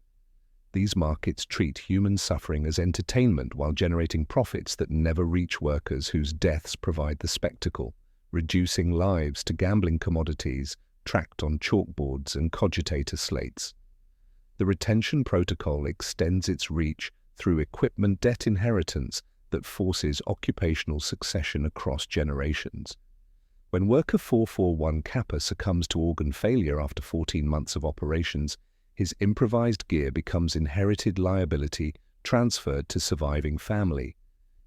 These markets treat human suffering as entertainment while generating profits that never reach workers whose deaths provide the spectacle, reducing lives to gambling commodities tracked on chalkboards and cogitator slates. The retention protocol extends its reach through equipment debt inheritance that forces occupational succession across generations. When worker 441 Kappa succumbs to organ failure after 14 months of operations, his improvised gear becomes inherited liability transferred to surviving family.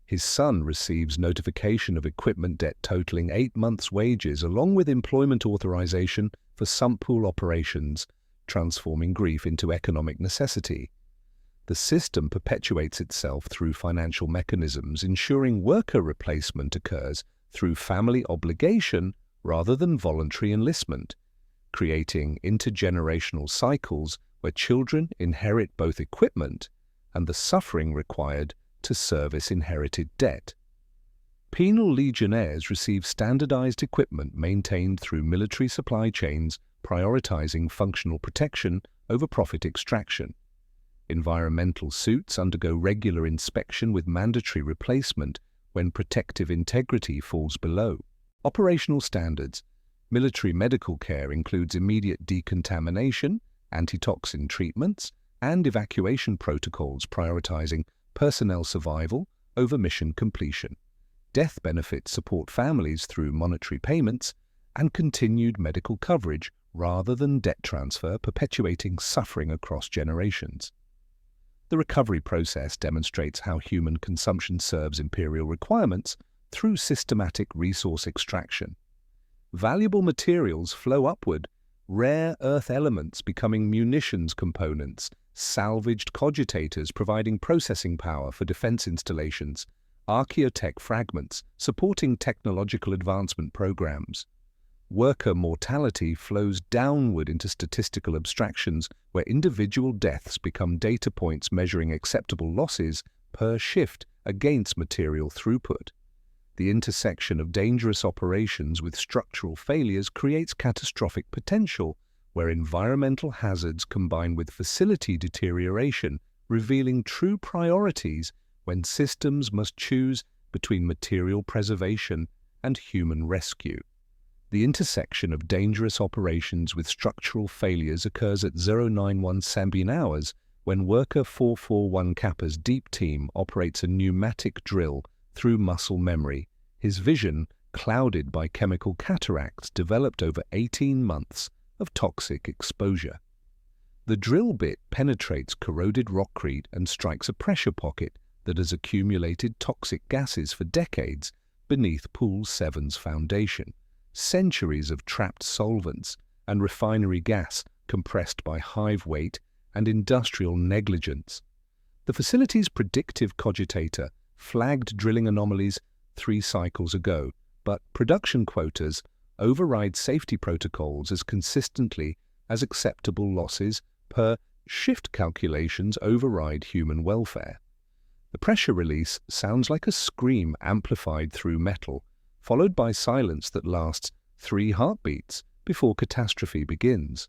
His son receives notification of equipment debt totaling 8 months' wages along with employment authorization for sump pool operations, transforming grief into economic necessity. The system perpetuates itself through financial mechanisms, ensuring worker replacement occurs through family obligation rather than voluntary enlistment, creating intergenerational cycles where children inherit both equipment and the suffering required to service inherited debt. Penal Legionnaires receive standardized equipment maintained through military supply chains, prioritizing functional protection over profit extraction. Environmental suits undergo regular inspection with mandatory replacement when protective integrity falls below. Operational standards. Military medical care includes immediate decontamination, antitoxin treatments, and evacuation protocols prioritizing personnel survival over mission completion. Death benefits support families through monetary payments and continued medical coverage rather than debt transfer, perpetuating suffering across generations. The recovery process demonstrates how human consumption serves imperial requirements through systematic resource extraction. Valuable materials flow upward, rare earth elements becoming munitions components, salvaged cogitators providing processing power for defense installations, archaeotech fragments supporting technological advancement programs. Worker mortality flows downward into statistical abstractions where individual deaths become data points measuring acceptable losses per shift against material throughput. The intersection of dangerous operations with structural failures creates catastrophic potential where environmental hazards combine with facility deterioration, revealing true priorities when systems must choose between material preservation and human rescue. The intersection of dangerous operations with structural failures occurs at 091 Sambian hours when worker 441 Kappa's deep team operates a pneumatic drill through muscle memory, his vision clouded by chemical cataracts developed over 18 months of toxic exposure. The drill bit penetrates corroded rockcrete and strikes a pressure pocket that has accumulated toxic gases for decades beneath Pool 7's foundation. Centuries of trapped solvents and refinery gas compressed by hive weight and industrial negligence. The facility's predictive cogitator flagged drilling anomalies 3 cycles ago, but production quotas override safety protocols as consistently as acceptable losses per shift calculations override human welfare. The pressure release sounds like a scream amplified through metal, followed by silence that lasts 3 heartbeats before catastrophe begins.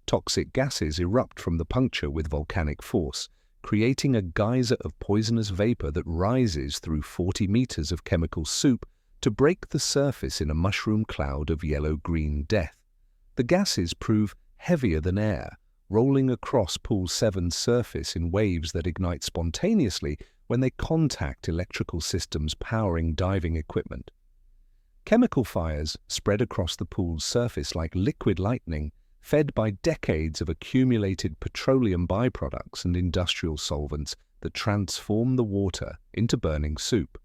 Toxic gases erupt from the puncture with volcanic force, creating a geyser of poisonous vapor that rises through 40 meters of chemical soup to break the surface in a mushroom cloud of yellow-green death. The gases prove heavier than air, rolling across Pool 7's surface in waves that ignite spontaneously when they contact electrical systems powering diving equipment. Chemical fires spread across the pool's surface like liquid lightning, fed by decades of accumulated petroleum byproducts and industrial solvents that transform the water into burning soup.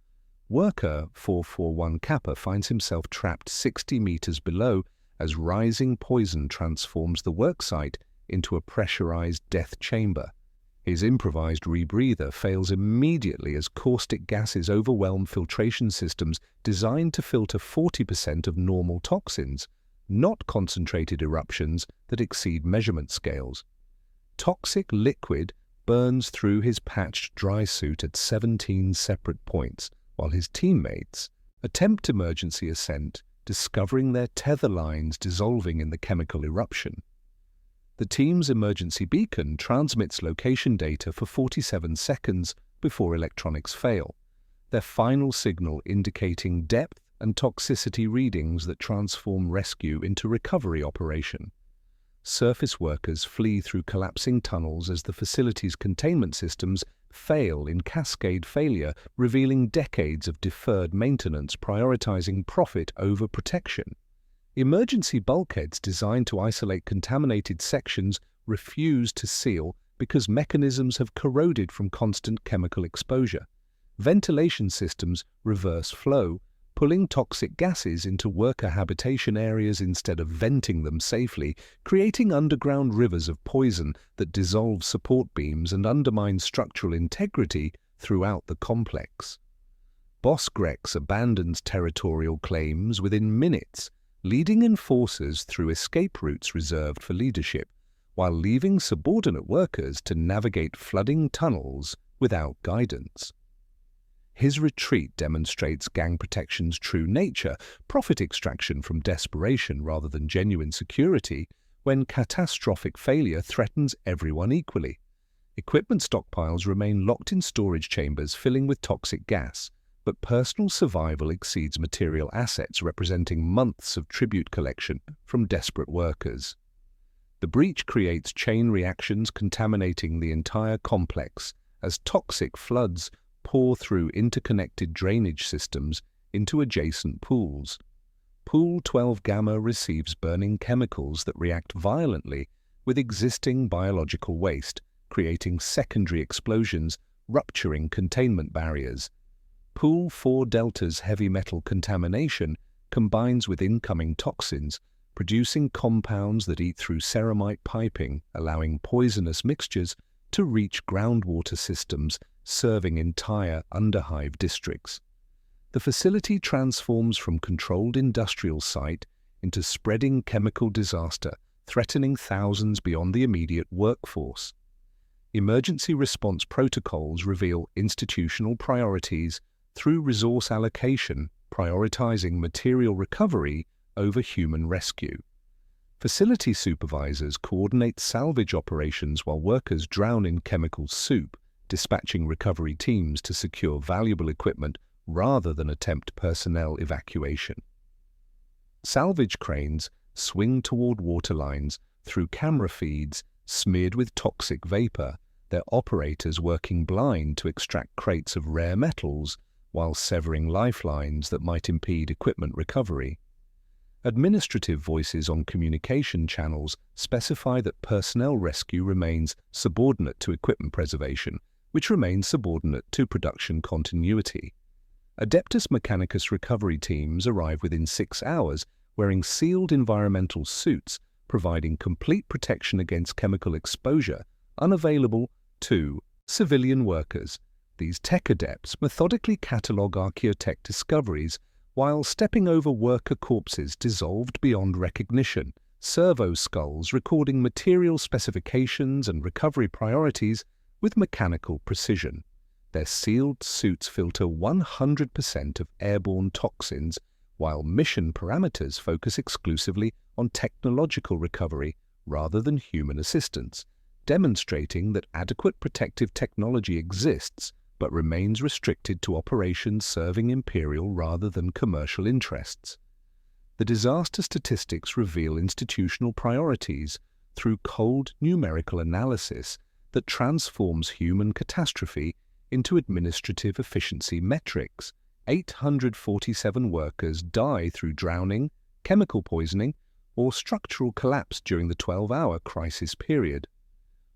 Worker 441 Kappa finds himself trapped 60 meters below as rising poison transforms the worksite into a pressurized death chamber. His improvised rebreather fails immediately as caustic gases overwhelm filtration systems designed to filter 40% of normal toxins, not concentrated eruptions that exceed measurement scales. Toxic liquid burns through his patched dry suit at 17 separate points, while his teammates attempt emergency ascent, discovering their tether lines dissolving in the chemical eruption. The team's emergency beacon transmits location data for 47 seconds before electronics fail, their final signal indicating depth and toxicity readings that transform rescue into recovery operation. Surface workers flee through collapsing tunnels as the facility's containment systems fail in cascade failure, revealing decades of deferred maintenance prioritizing profit over protection. Emergency bulkheads designed to isolate contaminated sections refuse to seal because mechanisms have corroded from constant chemical exposure. Ventilation systems reverse flow, pulling toxic gases into worker habitation areas instead of venting them safely, creating underground rivers of poison that dissolve support beams and undermine structural integrity throughout the complex. Boss Grex abandons territorial claims within minutes, leading enforcers through escape routes reserved for leadership, while leaving subordinate workers to navigate flooding tunnels without guidance. His retreat demonstrates gang protection's true nature, profit extraction from desperation rather than genuine security, when catastrophic failure threatens everyone equally. Equipment stockpiles remain locked in storage chambers filling with toxic gas, but personal survival exceeds material assets, representing months of tribute collection from desperate workers. The breach creates chain reactions contaminating the entire complex as toxic floods pour through interconnected drainage systems into adjacent pools. Pool 12 Gamma receives burning chemicals that react violently with existing biological waste, creating secondary explosions, rupturing containment barriers. Pool 4 Delta's heavy metal contamination combines with incoming toxins, producing compounds that eat through ceramite piping, allowing poisonous mixtures to reach groundwater systems, serving entire underhive districts. The facility transforms from controlled industrial site into spreading chemical disaster, threatening thousands beyond the immediate workforce. Emergency response protocols reveal institutional priorities through resource allocation, prioritizing material recovery over human rescue. Facility supervisors coordinate salvage operations while workers drown in chemical soup, dispatching recovery teams to secure valuable equipment rather than attempt personnel evacuation. Salvage cranes swing toward waterlines through camera feeds smeared with toxic vapor, their operators working blind to extract crates of rare metals while severing lifelines that might impede equipment recovery. Administrative voices on communication channels specify that personnel rescue remains subordinate to equipment preservation, which remains subordinate to production continuity. Adeptus Mechanicus recovery teams arrive within 6 hours wearing sealed environmental suits, providing complete protection against chemical exposure, unavailable to civilian workers. These tech adepts methodically catalogue archaeotech discoveries while stepping over worker corpses dissolved beyond recognition, servo skulls recording material specifications and recovery priorities with mechanical precision. Their sealed suits filter 100% of airborne toxins, while mission parameters focus exclusively on technological recovery rather than human assistance, demonstrating that adequate protective technology exists but remains restricted to operations serving Imperial rather than commercial interests. The disaster statistics reveal institutional priorities through cold numerical analysis that transforms human catastrophe into administrative efficiency metrics. 847 workers die through drowning, chemical poisoning, or structural collapse during the 12-hour crisis period.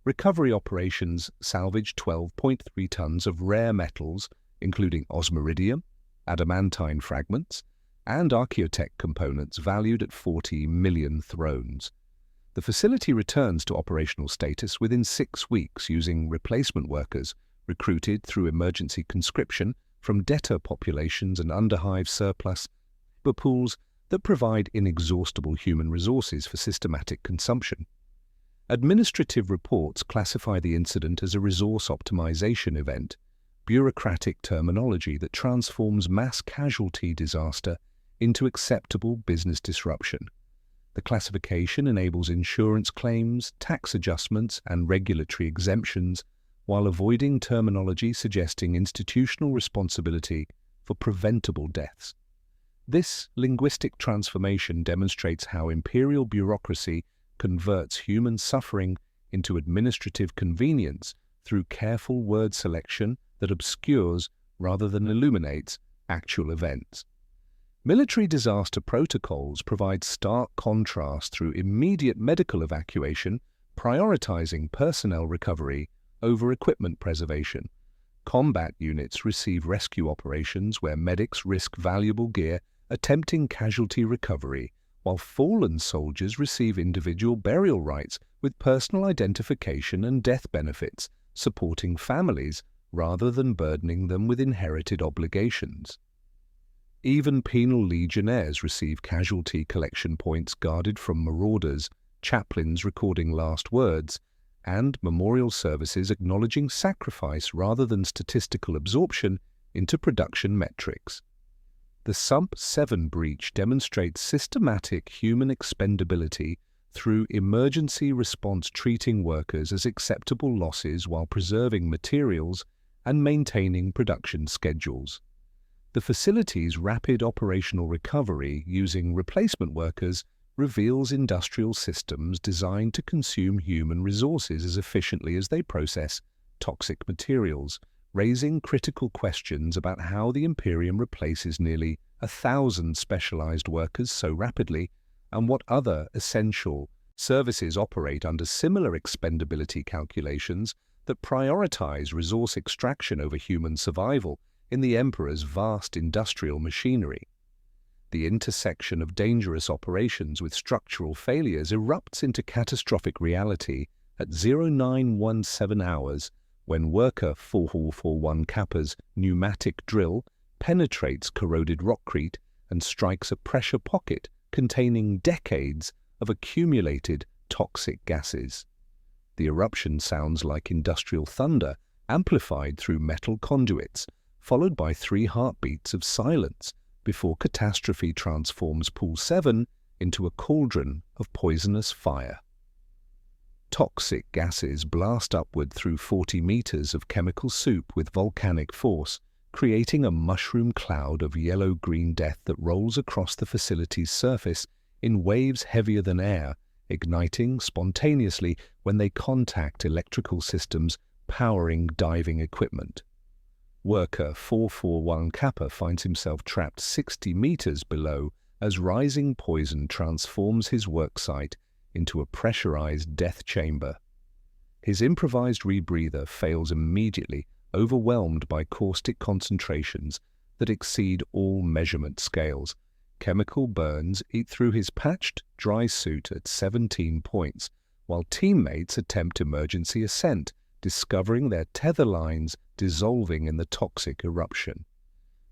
Recovery operations salvaged 12.3 tons of rare metals, including osmiridium, adamantine fragments, and archaeotech components valued at 40 million thrones. The facility returns to operational status within 6 weeks using replacement workers recruited through emergency conscription from debtor populations and underhive surplus labor pools that provide inexhaustible human resources for systematic consumption. Administrative reports classify the incident as a resource optimization event, bureaucratic terminology that transforms mass casualty disaster into acceptable business disruption. The classification enables insurance claims, tax adjustments, and regulatory exemptions, while avoiding terminology suggesting institutional responsibility for preventable deaths. This linguistic transformation demonstrates how imperial bureaucracy converts human suffering into administrative convenience through careful word selection that obscures rather than illuminates actual events. Military disaster protocols provide stark contrast through immediate medical evacuation, prioritizing personnel recovery over equipment preservation. Combat units receive rescue operations where medics risk valuable gear attempting casualty recovery, while fallen soldiers receive individual burial rights with personal identification and death benefits, supporting families rather than burdening them with inherited obligations. Even penal legionnaires receive casualty collection points guarded from marauders, chaplains recording last words, and memorial services acknowledging sacrifice rather than statistical absorption into production metrics. The Sump 7 breach demonstrates systematic human expendability through emergency response treating workers as acceptable losses while preserving materials and maintaining production schedules. The facility's rapid operational recovery using replacement workers reveals industrial systems designed to consume human resources as efficiently as they process toxic materials, raising critical questions about how the Imperium replaces nearly 1,000 specialized workers so rapidly and what other essential services operate under similar expendability calculations that prioritize resource extraction over human survival in the Emperor's vast industrial machinery. The intersection of dangerous operations with structural failures erupts into catastrophic reality at 0917 hours when worker 4441 Kappa's pneumatic drill penetrates corroded rockcrete and strikes a pressure pocket containing decades of accumulated toxic gases. The eruption sounds like industrial thunder amplified through metal conduits, followed by 3 heartbeats of silence before catastrophe transforms Pool 7 into a cauldron of poisonous fire. Toxic gases blast upward through 40 meters of chemical soup with volcanic force, creating a mushroom cloud of yellow-green death that rolls across the facility's surface in waves heavier than air, igniting spontaneously when they contact electrical systems powering diving equipment. Worker 441 Kappa finds himself trapped 60 meters below as rising poison transforms his worksite into a pressurized death chamber. His improvised rebreather fails immediately, overwhelmed by caustic concentrations that exceed all measurement scales. Chemical burns eat through his patched, dry suit at 17 points, while teammates attempt emergency ascent, discovering their tether lines dissolving in the toxic eruption.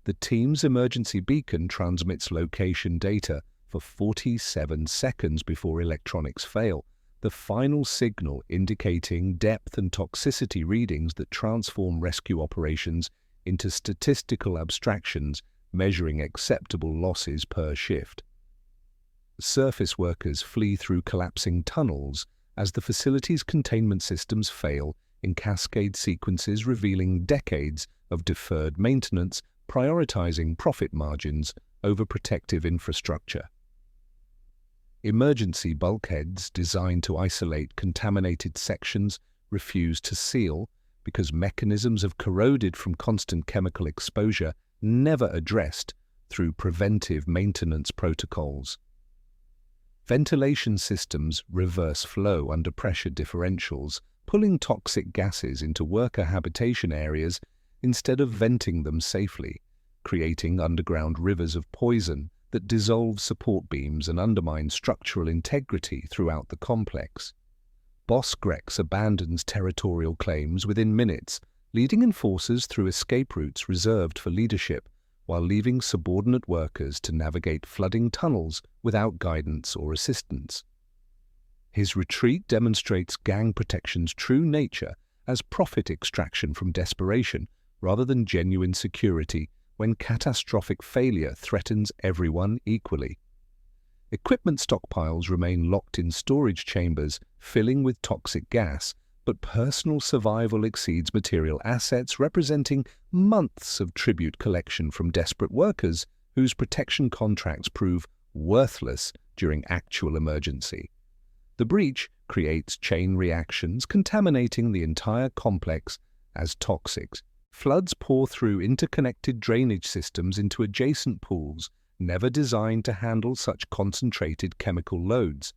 The team's emergency beacon transmits location data for 47 seconds before electronics fail, the final signal indicating depth and toxicity readings that transform rescue operations into statistical abstractions measuring acceptable losses per shift. Surface workers flee through collapsing tunnels as the facility's containment systems fail in cascade sequences revealing decades of deferred maintenance, prioritizing profit margins over protective infrastructure. Emergency bulkheads designed to isolate contaminated sections refuse to seal because mechanisms have corroded from constant chemical exposure, never addressed through preventive maintenance protocols. Ventilation systems reverse flow under pressure differentials, pulling toxic gases into worker habitation areas instead of venting them safely, creating underground rivers of poison that dissolve support beams and undermine structural integrity throughout the complex. Boss Grex abandons territorial claims within minutes, leading enforcers through escape routes reserved for leadership, while leaving subordinate workers to navigate flooding tunnels without guidance or assistance. His retreat demonstrates gang protection's true nature as profit extraction from desperation rather than genuine security when catastrophic failure threatens everyone equally. Equipment stockpiles remain locked in storage chambers, filling with toxic gas, but personal survival exceeds material assets, representing months of tribute collection from desperate workers whose protection contracts prove worthless during actual emergency. The breach creates chain reactions, contaminating the entire complex as toxics. Floods pour through interconnected drainage systems into adjacent pools, never designed to handle such concentrated chemical loads.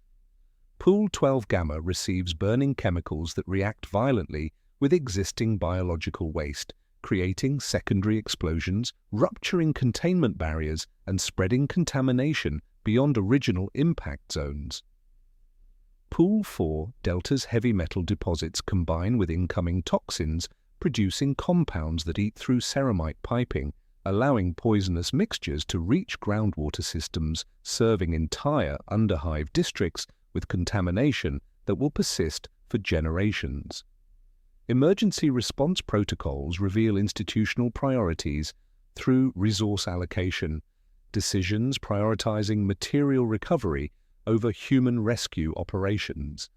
Pool 12 Gamma receives burning chemicals that react violently with existing biological waste, creating secondary explosions, rupturing containment barriers, and spreading contamination beyond original impact zones. Pool 4 Delta's heavy metal deposits combine with incoming toxins, producing compounds that eat through ceramite piping, allowing poisonous mixtures to reach groundwater systems, serving entire underhive districts with contamination that will persist for generations. Emergency response protocols reveal institutional priorities through resource allocation, decisions prioritizing material recovery over human rescue operations.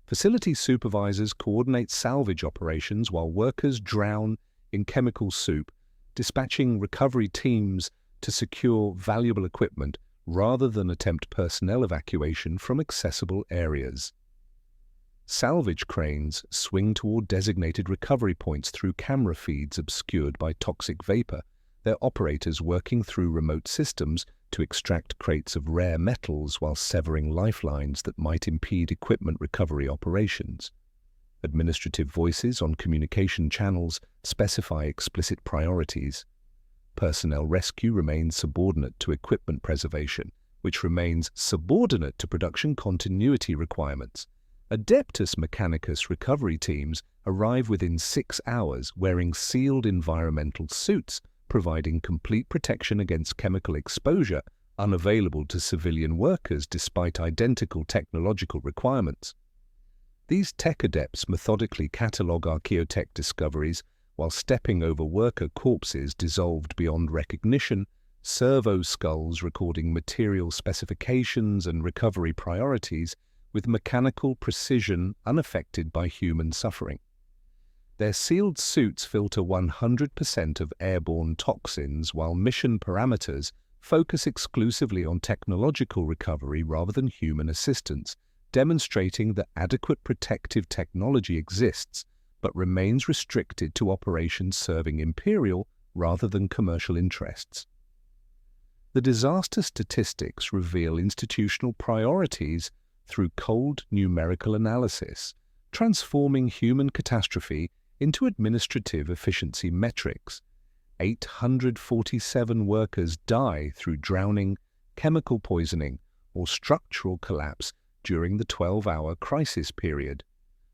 Facility supervisors coordinate salvage operations while workers drown in chemical soup, dispatching recovery teams to secure valuable equipment rather than attempt personnel evacuation from accessible areas. Salvage cranes swing toward designated recovery points through camera feeds obscured by toxic vapor, their operators working through remote systems to extract crates of rare metals while severing lifelines that might impede equipment recovery operations. Administrative voices on communication channels specify explicit priorities. Personnel rescue remains subordinate to equipment preservation, which remains subordinate to production continuity requirements. Adeptus Mechanicus recovery teams arrive within 6 hours wearing sealed environmental suits, providing complete protection against chemical exposure, unavailable to civilian workers despite identical technological requirements. These tech adepts methodically catalog archaeotech discoveries while stepping over worker corpses dissolved beyond recognition, servo skulls recording material specifications and recovery priorities with mechanical precision unaffected by human suffering. Their sealed suits filter 100% of airborne toxins, while mission parameters focus exclusively on technological recovery rather than human assistance, demonstrating that adequate protective technology exists but remains restricted to operations serving imperial rather than commercial interests. The disaster statistics reveal institutional priorities through cold numerical analysis, transforming human catastrophe into administrative efficiency metrics. 847 workers die through drowning, chemical poisoning, or structural collapse during the 12-hour crisis period.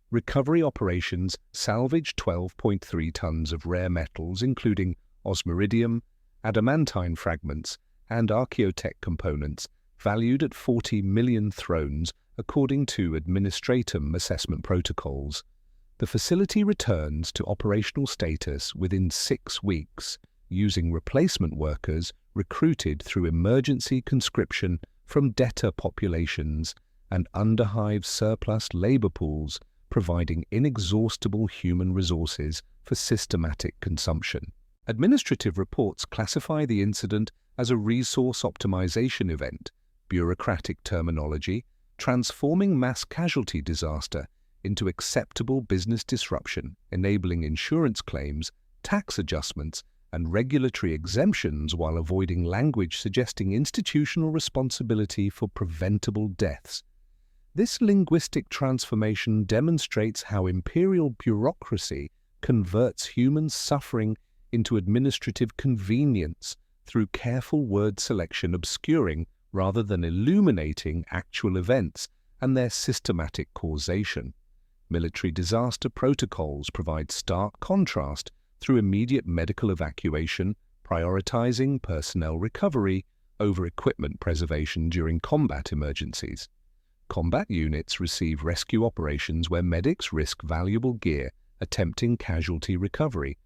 Recovery operations salvaged 12.3 tons of rare metals, including osmiridium, adamantine fragments, and archaeotech components, valued at 40 million thrones, according to Administratum assessment protocols. The facility returns to operational status within 6 weeks, using replacement workers recruited through emergency conscription from debtor populations and underhive surplus labor pools, providing inexhaustible human resources for systematic consumption. Administrative reports classify the incident as a resource optimization event, bureaucratic terminology, transforming mass casualty disaster into acceptable business disruption, enabling insurance claims, tax adjustments, and regulatory exemptions while avoiding language suggesting institutional responsibility for preventable deaths. This linguistic transformation demonstrates how imperial bureaucracy converts human suffering into administrative convenience through careful word selection obscuring rather than illuminating actual events and their systematic causation. Military disaster protocols provide stark contrast through immediate medical evacuation, prioritizing personnel recovery over equipment preservation during combat emergencies. Combat units receive rescue operations where medics risk valuable gear attempting casualty recovery,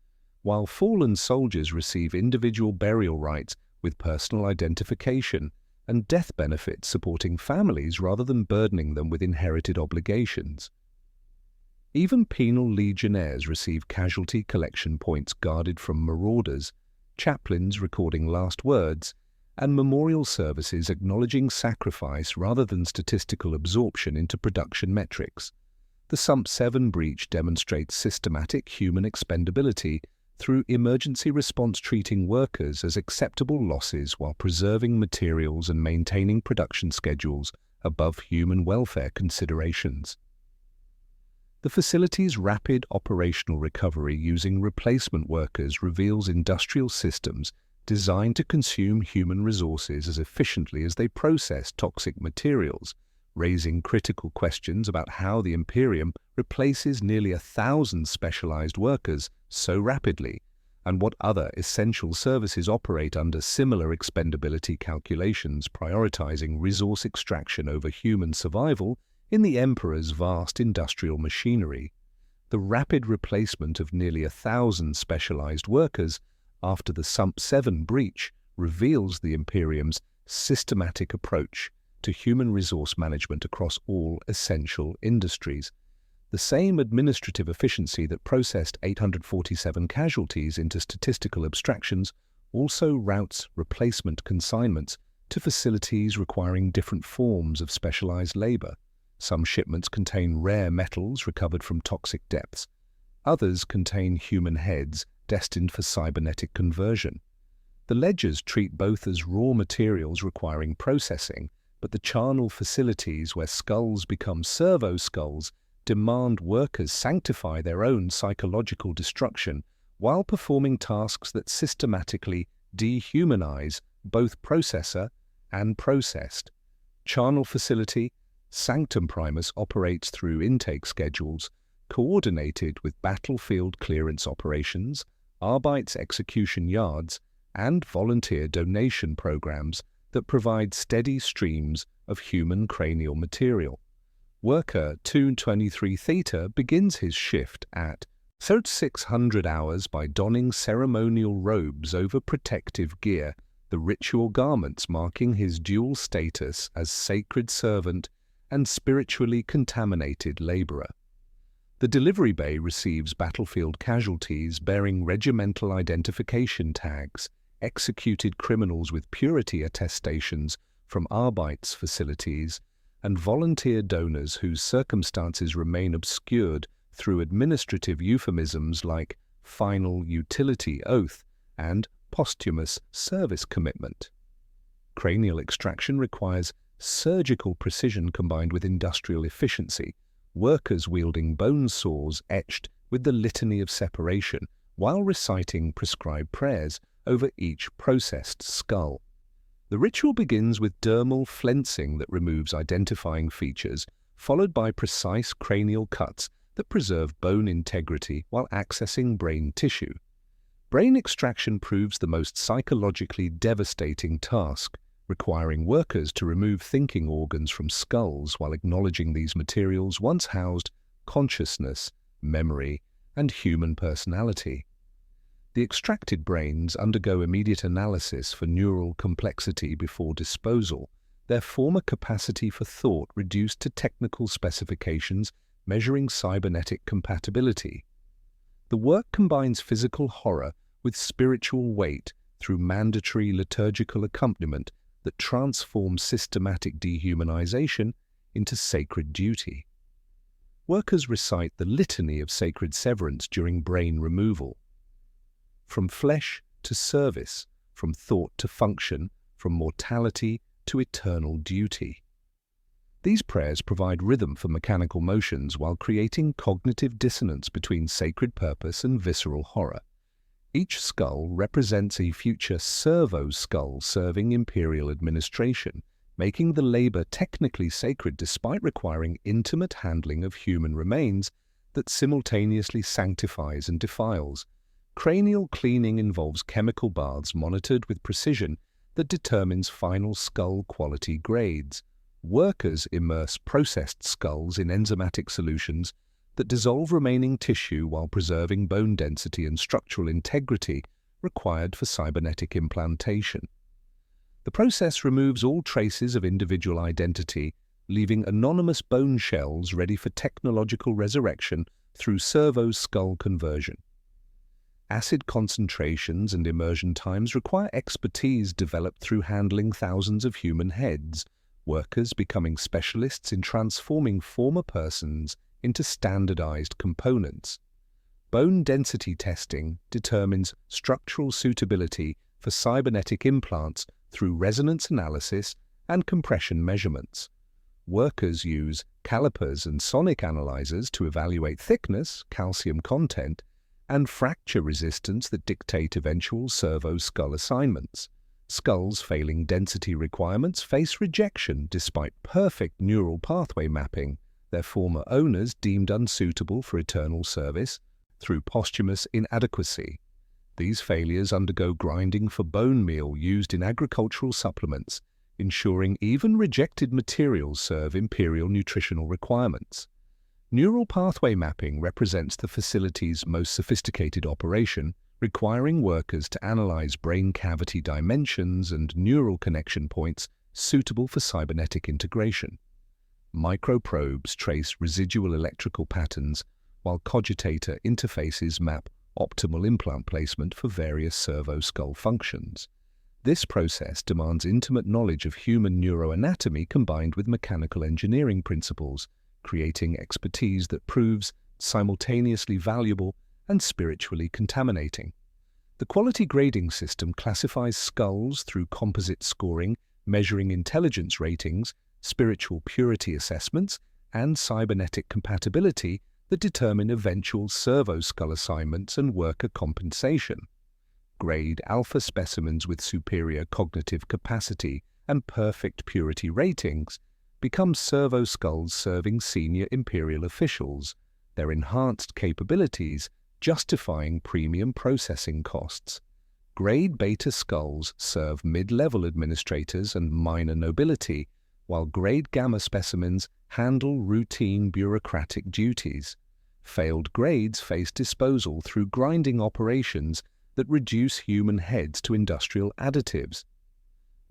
while fallen soldiers receive individual burial rights with personal identification and death benefits supporting families rather than burdening them with inherited obligations. Even penal legionnaires receive casualty collection points guarded from marauders, chaplains recording last words, and memorial services acknowledging sacrifice rather than statistical absorption into production metrics. The SUMP-7 breach demonstrates systematic human expendability through emergency response treating workers as acceptable losses while preserving materials and maintaining production schedules above human welfare considerations. The facility's rapid operational recovery using replacement workers reveals industrial systems designed to consume human resources as efficiently as they process toxic materials, raising critical questions about how the Imperium replaces nearly 1,000 specialized workers so rapidly, and what other essential services operate under similar expendability calculations, prioritizing resource extraction over human survival in the Emperor's vast industrial machinery. The rapid replacement of nearly 1,000 specialized workers after the SUMP-7 breach reveals the Imperium's systematic approach to human resource management across all essential industries. The same administrative efficiency that processed 847 casualties into statistical abstractions also routes replacement consignments to facilities requiring different forms of specialized labor. Some shipments contain rare metals recovered from toxic depths. Others contain human heads destined for cybernetic conversion. The ledgers treat both as raw materials requiring processing, but the charnel facilities where skulls become servo skulls demand workers sanctify their own psychological destruction while performing tasks that systematically dehumanize both processor and processed. Charnel facility Sanctum Primus operates through intake schedules coordinated with battlefield clearance operations, Arbeits execution yards, and volunteer donation programs that provide steady streams of human cranial material. Worker 223 Theta begins his shift at 3600 hours by donning ceremonial robes over protective gear, the ritual garments marking his dual status as sacred servant and spiritually contaminated laborer. The delivery bay receives battlefield casualties bearing regimental identification tags, executed criminals with purity attestations from Arbeits facilities, and volunteer donors whose circumstances remain obscured through administrative euphemisms like final utility oath and posthumous service commitment. Cranial extraction requires surgical precision combined with industrial efficiency, workers wielding bone saws etched with the litany of separation while reciting prescribed prayers over each processed skull. The ritual begins with dermal flensing that removes identifying features, followed by precise cranial cuts that preserve bone integrity while accessing brain tissue. Brain extraction proves the most psychologically devastating task, requiring workers to remove thinking organs from skulls while acknowledging these materials once housed consciousness, memory, and human personality. The extracted brains undergo immediate analysis for neural complexity before disposal, their former capacity for thought reduced to technical specifications measuring cybernetic compatibility. The work combines physical horror with spiritual weight through mandatory liturgical accompaniment that transforms systematic dehumanization into sacred duty. Workers recite the litany of sacred severance during brain removal. From flesh to service, from thought to function, from mortality to eternal duty. These prayers provide rhythm for mechanical motions while creating cognitive dissonance between sacred purpose and visceral horror. Each skull represents a future servo skull serving Imperial administration, making the labor technically sacred despite requiring intimate handling of human remains that simultaneously sanctifies and defiles. Cranial cleaning involves chemical baths monitored with precision that determines final skull quality grades. Workers immerse processed skulls in enzymatic solutions that dissolve remaining tissue while preserving bone density and structural integrity required for cybernetic implantation. The process removes all traces of individual identity, leaving anonymous bone shells ready for technological resurrection through servo skull conversion. Acid concentrations and immersion times require expertise developed through handling thousands of human heads, workers becoming specialists in transforming former persons into standardized components. Bone density testing determines structural suitability for cybernetic implants through resonance analysis and compression measurements. Workers use calipers and sonic analyzers to evaluate thickness, calcium content, and fracture resistance that dictate eventual servo skull assignments. Skulls failing density requirements face rejection despite perfect neural pathway mapping, their former owners deemed unsuitable for eternal service through posthumous inadequacy. These failures undergo grinding for bone meal used in agricultural supplements, ensuring even rejected materials serve Imperial nutritional requirements. Neural pathway mapping represents the facility's most sophisticated operation, requiring workers to analyze brain cavity dimensions and neural connection points suitable for cybernetic integration. Microprobes trace residual electrical patterns, while cogitator interfaces map optimal implant placement for various servo skull functions. This process demands intimate knowledge of human neuroanatomy combined with mechanical engineering principles, creating expertise that proves simultaneously valuable and spiritually contaminating. The quality grading system classifies skulls through composite scoring, measuring intelligence ratings, spiritual purity assessments, and cybernetic compatibility that determine eventual servo skull assignments and worker compensation. Grade alpha specimens with superior cognitive capacity and perfect purity ratings become servo skulls serving senior Imperial officials, their enhanced capabilities justifying premium processing costs. Grade beta skulls serve mid-level administrators and minor nobility, while grade gamma specimens handle routine bureaucratic duties. Failed grades face disposal through grinding operations that reduce human heads to industrial additives.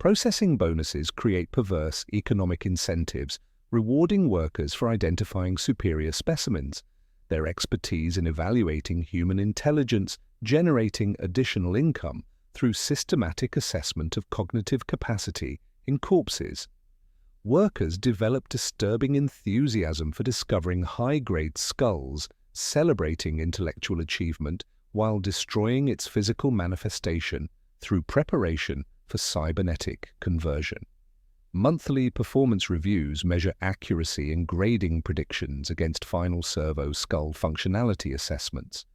Processing bonuses create perverse economic incentives, rewarding workers for identifying superior specimens, their expertise in evaluating human intelligence, generating additional income through systematic assessment of cognitive capacity in corpses. Workers develop disturbing enthusiasm for discovering high-grade skulls, celebrating intellectual achievement while destroying its physical manifestation through preparation for cybernetic conversion. Monthly performance reviews measure accuracy in grading predictions against final servo skull functionality assessments.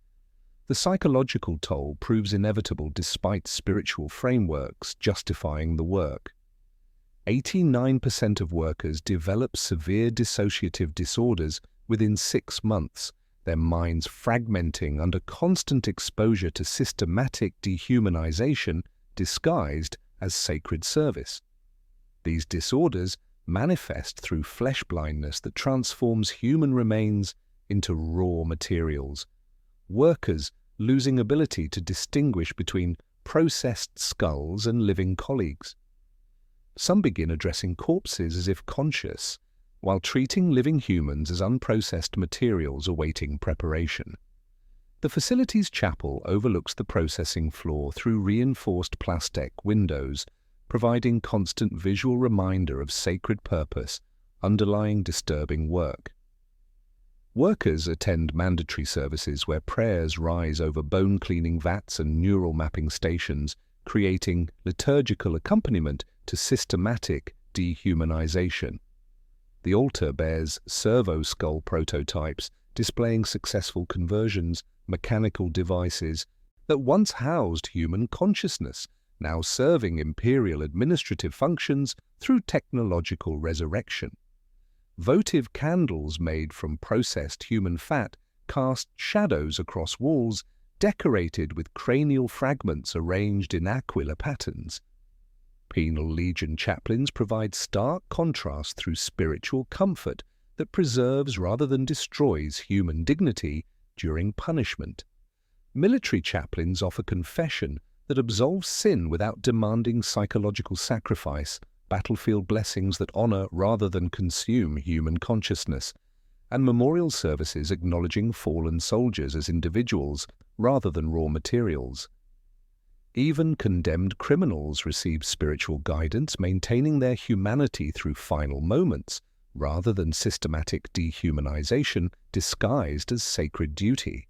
The psychological toll proves inevitable despite spiritual frameworks justifying the work. 89% of workers develop severe dissociative disorders within 6 months, their minds fragmenting under constant exposure to systematic dehumanization disguised as sacred service. These disorders manifest through flesh blindness that transforms human remains into raw materials, workers losing ability to distinguish between processed skulls and living colleagues. Some begin addressing corpses as if conscious, while treating living humans as unprocessed materials awaiting preparation. The facility's chapel overlooks the processing floor through reinforced plastic windows, providing constant visual reminder of sacred purpose underlying disturbing work. Workers attend mandatory services where prayers rise over bone-cleaning vats and neural mapping stations, creating liturgical accompaniment to systematic dehumanization. The altar bears servo-skull prototypes displaying successful conversions, mechanical devices that once housed human consciousness, now serving imperial administrative functions through technological resurrection. Votive candles made from processed human fat cast shadows across walls decorated with cranial fragments arranged in aquila patterns. Penal Legion chaplains provide stark contrast through spiritual comfort that preserves rather than destroys human dignity during punishment. Military chaplains offer confession that absolves sin without demanding psychological sacrifice, battlefield blessings that honor rather than consume human consciousness, and memorial services acknowledging fallen soldiers as individuals rather than raw materials. Even condemned criminals receive spiritual guidance, maintaining their humanity through final moments, rather than systematic dehumanization disguised as sacred duty.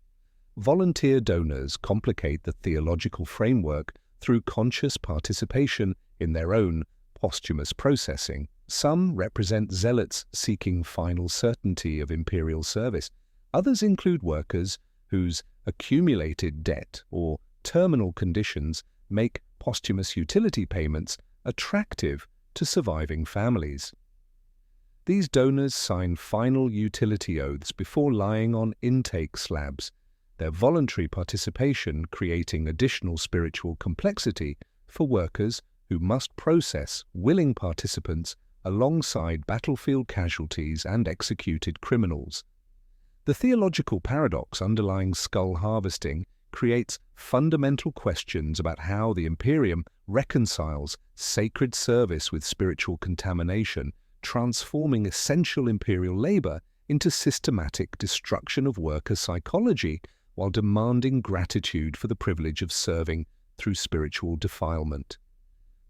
Volunteer donors complicate the theological framework through conscious participation in their own posthumous processing. Some represent zealots seeking final certainty of imperial service. Others include workers whose accumulated debt or terminal conditions make posthumous utility payments attractive to surviving families. These donors sign final utility oaths before lying on intake slabs, their voluntary participation creating additional spiritual complexity for workers who must process willing participants alongside battlefield casualties and executed criminals. The theological paradox underlying skull harvesting creates fundamental questions about how the Imperium reconciles sacred service with spiritual contamination, transforming essential imperial labor into systematic destruction of worker psychology while demanding gratitude for the privilege of serving through spiritual defilement.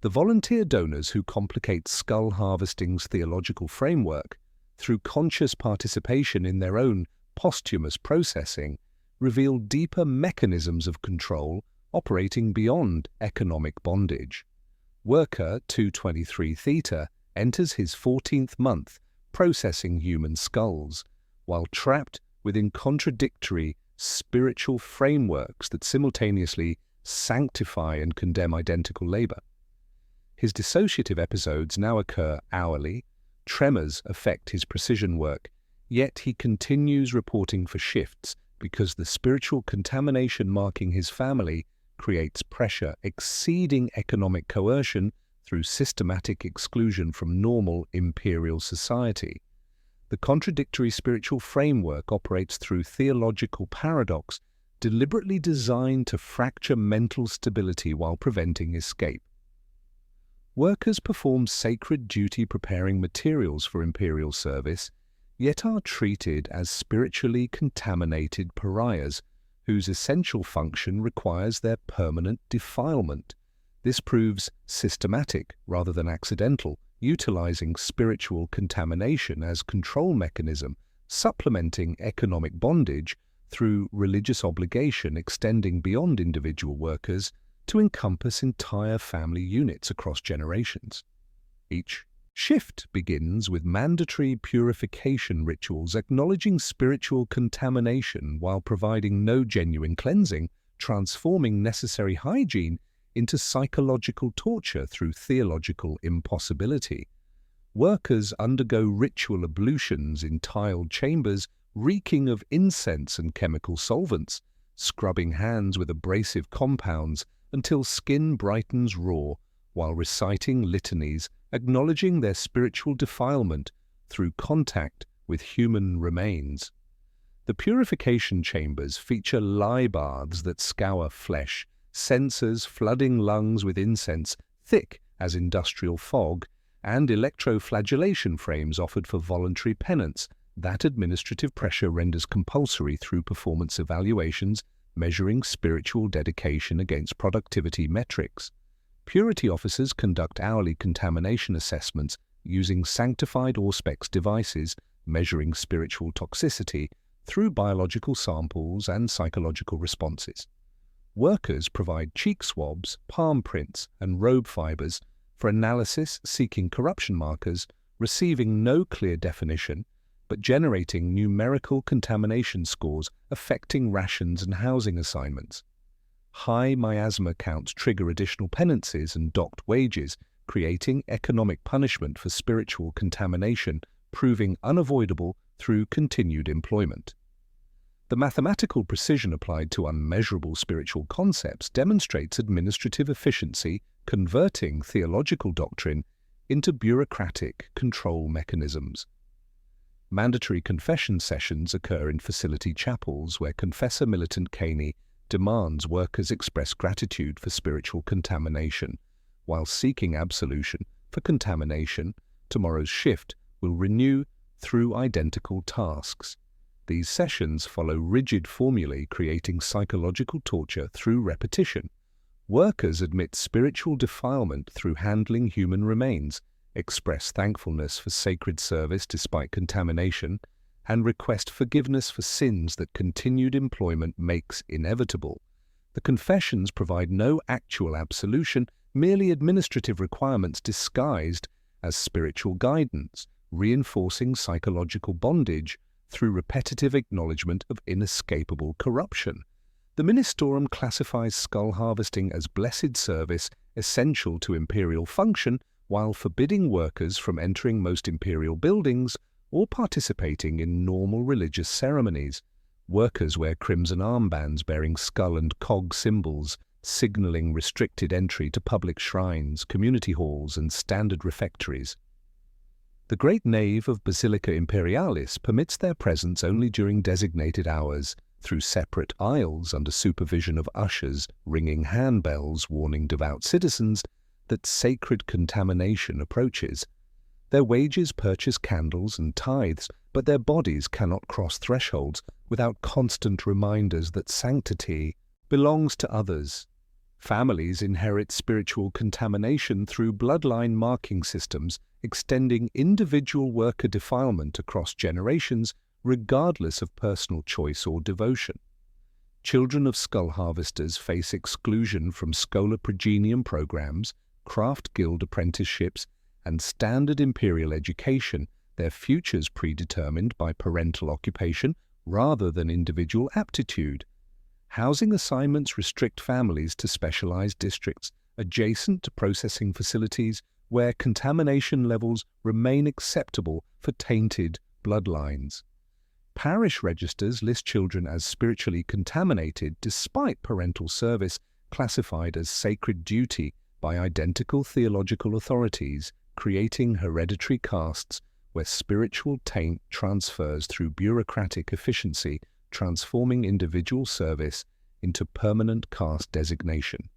The volunteer donors who complicate skull harvesting's theological framework through conscious participation in their own posthumous processing reveal deeper mechanisms of control operating beyond economic bondage. Worker 223 Theta enters his 14th month processing human skulls, while trapped within contradictory spiritual frameworks that simultaneously sanctify and condemn identical labor. His dissociative episodes now occur hourly, tremors affect his precision work, yet he continues reporting for shifts because the spiritual contamination marking his family creates pressure exceeding economic coercion through systematic exclusion from normal imperial society. The contradictory spiritual framework operates through theological paradox, deliberately designed to fracture mental stability while preventing escape. Workers perform sacred duty preparing materials for imperial service, yet are treated as spiritually contaminated pariahs, whose essential function requires their permanent defilement. This proves systematic rather than accidental, utilizing spiritual contamination as control mechanism, supplementing economic bondage through religious obligation extending beyond individual workers to encompass entire family units across generations. Each shift begins with mandatory purification rituals acknowledging spiritual contamination while providing no genuine cleansing, transforming necessary hygiene into psychological torture through theological impossibility. Workers undergo ritual ablutions in tiled chambers reeking of incense and chemical solvents, scrubbing hands with abrasive compounds until skin brightens raw, while reciting litanies acknowledging their spiritual defilement through contact with human remains. The purification chambers feature lye baths that scour flesh, censers flooding lungs with incense thick as industrial fog, and electroflagellation frames offered for voluntary penance that administrative pressure renders compulsory through performance evaluations measuring spiritual dedication against productivity metrics. Purity officers conduct hourly contamination assessments using sanctified Auspex devices measuring spiritual toxicity through biological samples and psychological responses. Workers provide cheek swabs, palm prints, and robe fibers for analysis seeking corruption markers, receiving no clear definition, but generating numerical contamination scores affecting rations and housing assignments. High miasma counts trigger additional penances and docked wages, creating economic punishment for spiritual contamination, proving unavoidable through continued employment. The mathematical precision applied to unmeasurable spiritual concepts demonstrates administrative efficiency, converting theological doctrine into bureaucratic control mechanisms. Mandatory confession sessions occur in facility chapels where Confessor Militant Caney demands workers express gratitude for spiritual contamination. While seeking absolution for contamination, tomorrow's shift will renew through identical tasks. These sessions follow rigid formulae creating psychological torture through repetition. Workers admit spiritual defilement through handling human remains, express thankfulness for sacred service despite contamination, and request forgiveness for sins that continued employment makes inevitable. The confessions provide no actual absolution, merely administrative requirements disguised as spiritual guidance, reinforcing psychological bondage through repetitive acknowledgement of inescapable corruption. The Ministorum classifies skull harvesting as blessed service essential to imperial function, while forbidding workers from entering most imperial buildings or participating in normal religious ceremonies. Workers wear crimson armbands bearing skull and cog symbols, signaling restricted entry to public shrines, community halls, and standard refectories. The Great Nave of Basilica Imperialis permits their presence only during designated hours, through separate aisles under supervision of ushers ringing handbells warning devout citizens that sacred contamination approaches. Their wages purchase candles and tithes, but their bodies cannot cross thresholds without constant reminders that sanctity belongs to others. Families inherit spiritual contamination through bloodline marking systems, extending individual worker defilement across generations regardless of personal choice or devotion. Children of skull harvesters face exclusion from Schola Progenium programs, craft guild apprenticeships, and standard imperial education, their futures predetermined by parental occupation rather than individual aptitude. Housing assignments restrict families to specialized districts adjacent to processing facilities where contamination levels remain acceptable for tainted bloodlines. Parish registers list children as spiritually contaminated despite parental service classified as sacred duty by identical theological authorities, creating hereditary castes where spiritual taint transfers through bureaucratic efficiency, transforming individual service into permanent caste designation.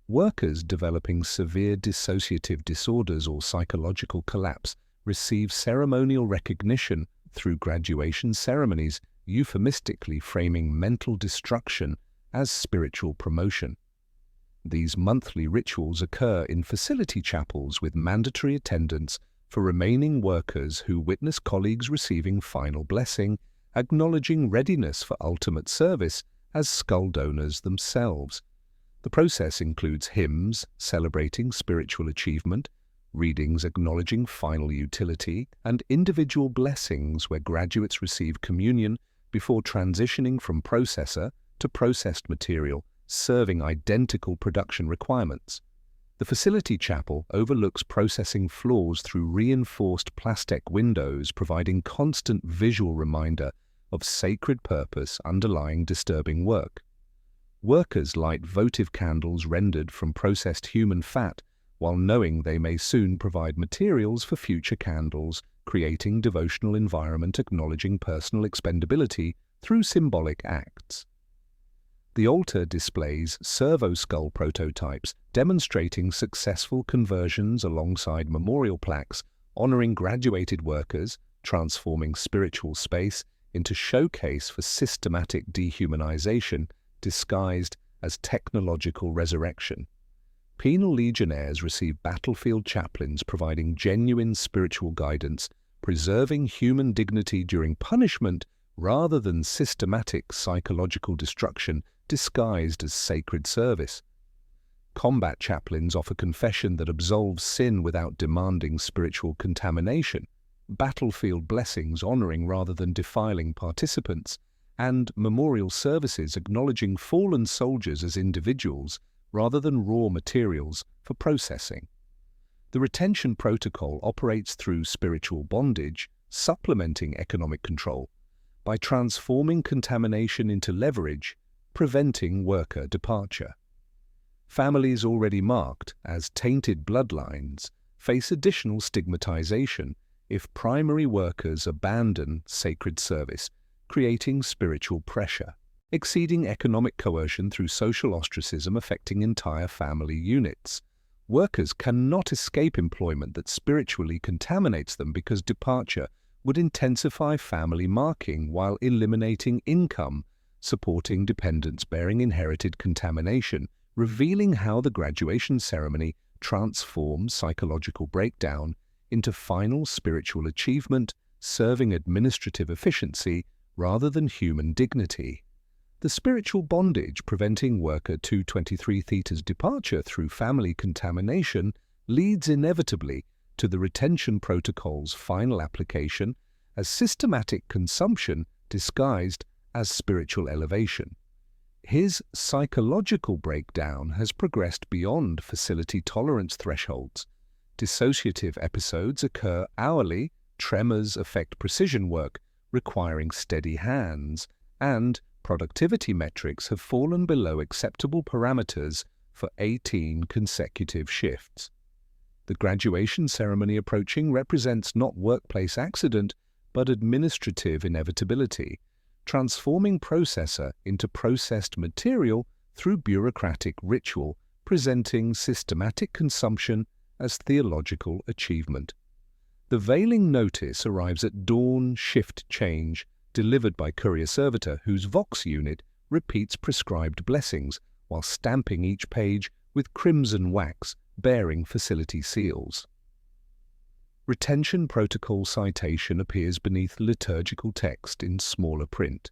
Workers developing severe dissociative disorders or psychological collapse receive ceremonial recognition through graduation ceremonies, euphemistically framing mental destruction as spiritual promotion. These monthly rituals occur in facility chapels with mandatory attendance for remaining workers who witness colleagues receiving final blessing, acknowledging readiness for ultimate service as skull donors themselves. The process includes hymns celebrating spiritual achievement, readings acknowledging final utility, and individual blessings where graduates receive communion before transitioning from processor to processed material, serving identical production requirements. The facility chapel overlooks processing floors through reinforced plastic windows, providing constant visual reminder of sacred purpose underlying disturbing work. Workers light votive candles rendered from processed human fat, while knowing they may soon provide materials for future candles, creating devotional environment acknowledging personal expendability through symbolic acts. The altar displays servo-skull prototypes demonstrating successful conversions alongside memorial plaques honoring graduated workers, transforming spiritual space into showcase for systematic dehumanization disguised as technological resurrection. Penal Legionnaires receive battlefield chaplains providing genuine spiritual guidance, preserving human dignity during punishment rather than systematic psychological destruction disguised as sacred service. Combat chaplains offer confession that absolves sin without demanding spiritual contamination, battlefield blessings honoring rather than defiling participants, and memorial services acknowledging fallen soldiers as individuals rather than raw materials for processing. The retention protocol operates through spiritual bondage, supplementing economic control, by transforming contamination into leverage, preventing worker departure. Families already marked as tainted bloodlines face additional stigmatization if primary workers abandon sacred service, creating spiritual pressure, exceeding economic coercion through social ostracism affecting entire family units. Workers cannot escape employment that spiritually contaminates them because departure would intensify family marking while eliminating income, supporting dependents bearing inherited contamination, revealing how the graduation ceremony transforms psychological breakdown into final spiritual achievement, serving administrative efficiency rather than human dignity. The spiritual bondage preventing worker 223 Theta's departure through family contamination leads inevitably to the retention protocol's final application as systematic consumption disguised as spiritual elevation. His psychological breakdown has progressed beyond facility tolerance thresholds. Dissociative episodes occur hourly, tremors affect precision work, requiring steady hands, and productivity metrics have fallen below acceptable parameters for 18 consecutive shifts. The graduation ceremony approaching represents not workplace accident, but administrative inevitability, transforming processor into processed material through bureaucratic ritual, presenting systematic consumption as theological achievement. The veiling notice arrives at dawn shift change, delivered by courier servitor whose Vox unit repeats prescribed blessings while stamping each page with crimson wax bearing facility seals. Retention protocol citation appears beneath liturgical text in smaller print.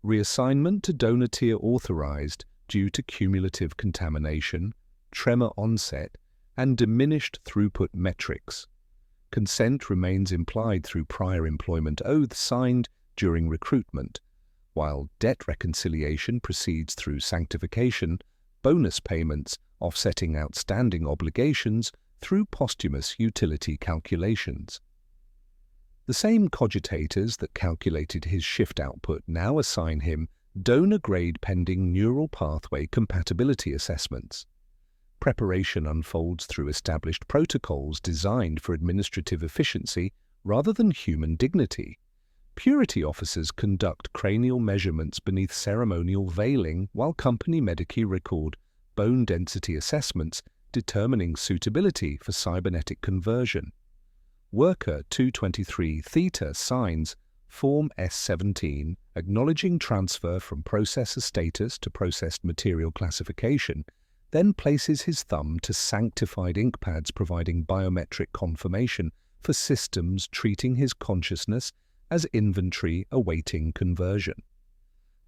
Reassignment to donor tier authorized due to cumulative contamination, tremor onset, and diminished throughput metrics. Consent remains implied through prior employment oaths signed during recruitment, while debt reconciliation proceeds through sanctification, bonus payments offsetting outstanding obligations through posthumous utility calculations. The same cogitators that calculated his shift output now assign him donor grade pending neural pathway compatibility assessments. Preparation unfolds through established protocols designed for administrative efficiency rather than human dignity. Purity officers conduct cranial measurements beneath ceremonial veiling while company medici record bone density assessments determining suitability for cybernetic conversion. Worker 223 Theta signs Form S17, acknowledging transfer from processor status to processed material classification, then places his thumb to sanctified ink pads providing biometric confirmation for systems treating his consciousness as inventory awaiting conversion.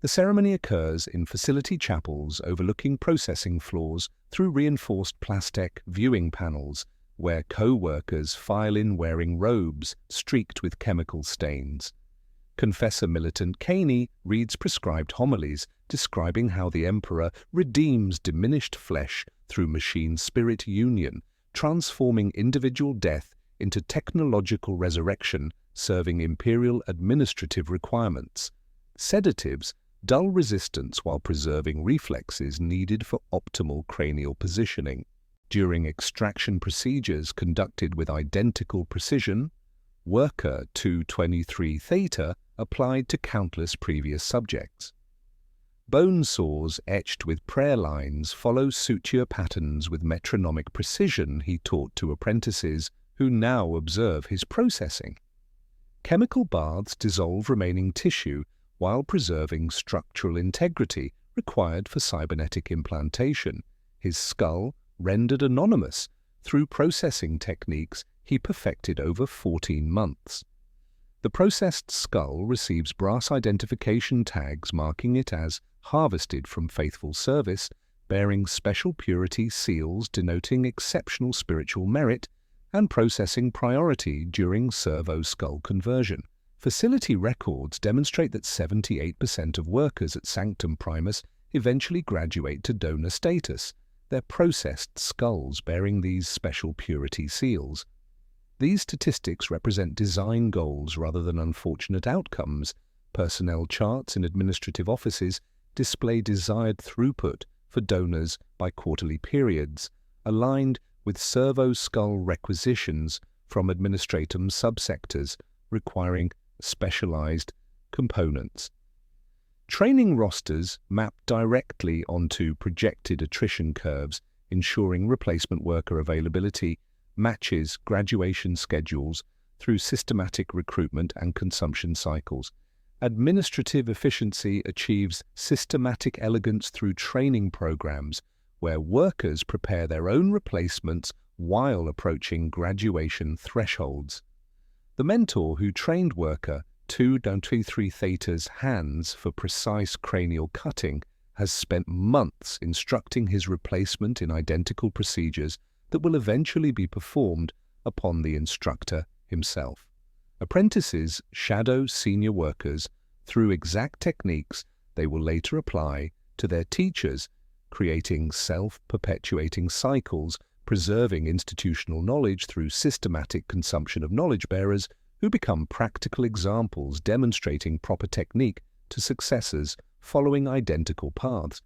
The ceremony occurs in facility chapels overlooking processing floors through reinforced plastic viewing panels, where co-workers file in wearing robes streaked with chemical stains. Confessor Militant Caney reads prescribed homilies describing how the Emperor redeems diminished flesh through machine-spirit union, transforming individual death into technological resurrection, serving Imperial administrative requirements. Sedatives dull resistance while preserving reflexes needed for optimal cranial positioning. During extraction procedures conducted with identical precision, Worker 223 Theta applied to countless previous subjects. Bone saws etched with prayer lines follow suture patterns with metronomic precision he taught to apprentices who now observe his processing. Chemical baths dissolve remaining tissue while preserving structural integrity required for cybernetic implantation, his skull rendered anonymous through processing techniques he perfected over 14 months. The processed skull receives brass identification tags marking it as harvested from faithful service, bearing special purity seals denoting exceptional spiritual merit and processing priority during servo skull conversion. Facility records demonstrate that 78% of workers at Sanctum Primus eventually graduate to donor status, their processed skulls bearing these special purity seals. These statistics represent design goals rather than unfortunate outcomes. Personnel charts in administrative offices display desired throughput for donors by quarterly periods, aligned with servo skull requisitions from administratum subsectors requiring specialized components. Training rosters map directly onto projected attrition curves, ensuring replacement worker availability matches graduation schedules through systematic recruitment and consumption cycles. Administrative efficiency achieves systematic elegance through training programs where workers prepare their own replacements while approaching graduation thresholds. The mentor who trained worker 223 Theta's hands for precise cranial cutting has spent months instructing his replacement in identical procedures that will eventually be performed upon the instructor himself. Apprentices shadow senior workers through exact techniques they will later apply to their teachers, creating self-perpetuating cycles, preserving institutional knowledge through systematic consumption of knowledge bearers who become practical examples demonstrating proper technique to successors following identical paths.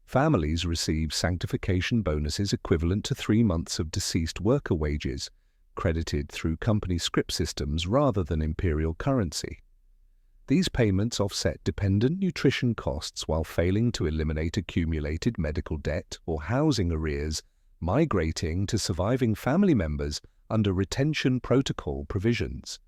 Families receive sanctification bonuses equivalent to 3 months of deceased worker wages, credited through company script systems rather than imperial currency. These payments offset dependent nutrition costs while failing to eliminate accumulated medical debt or housing arrears, migrating to surviving family members under retention protocol provisions.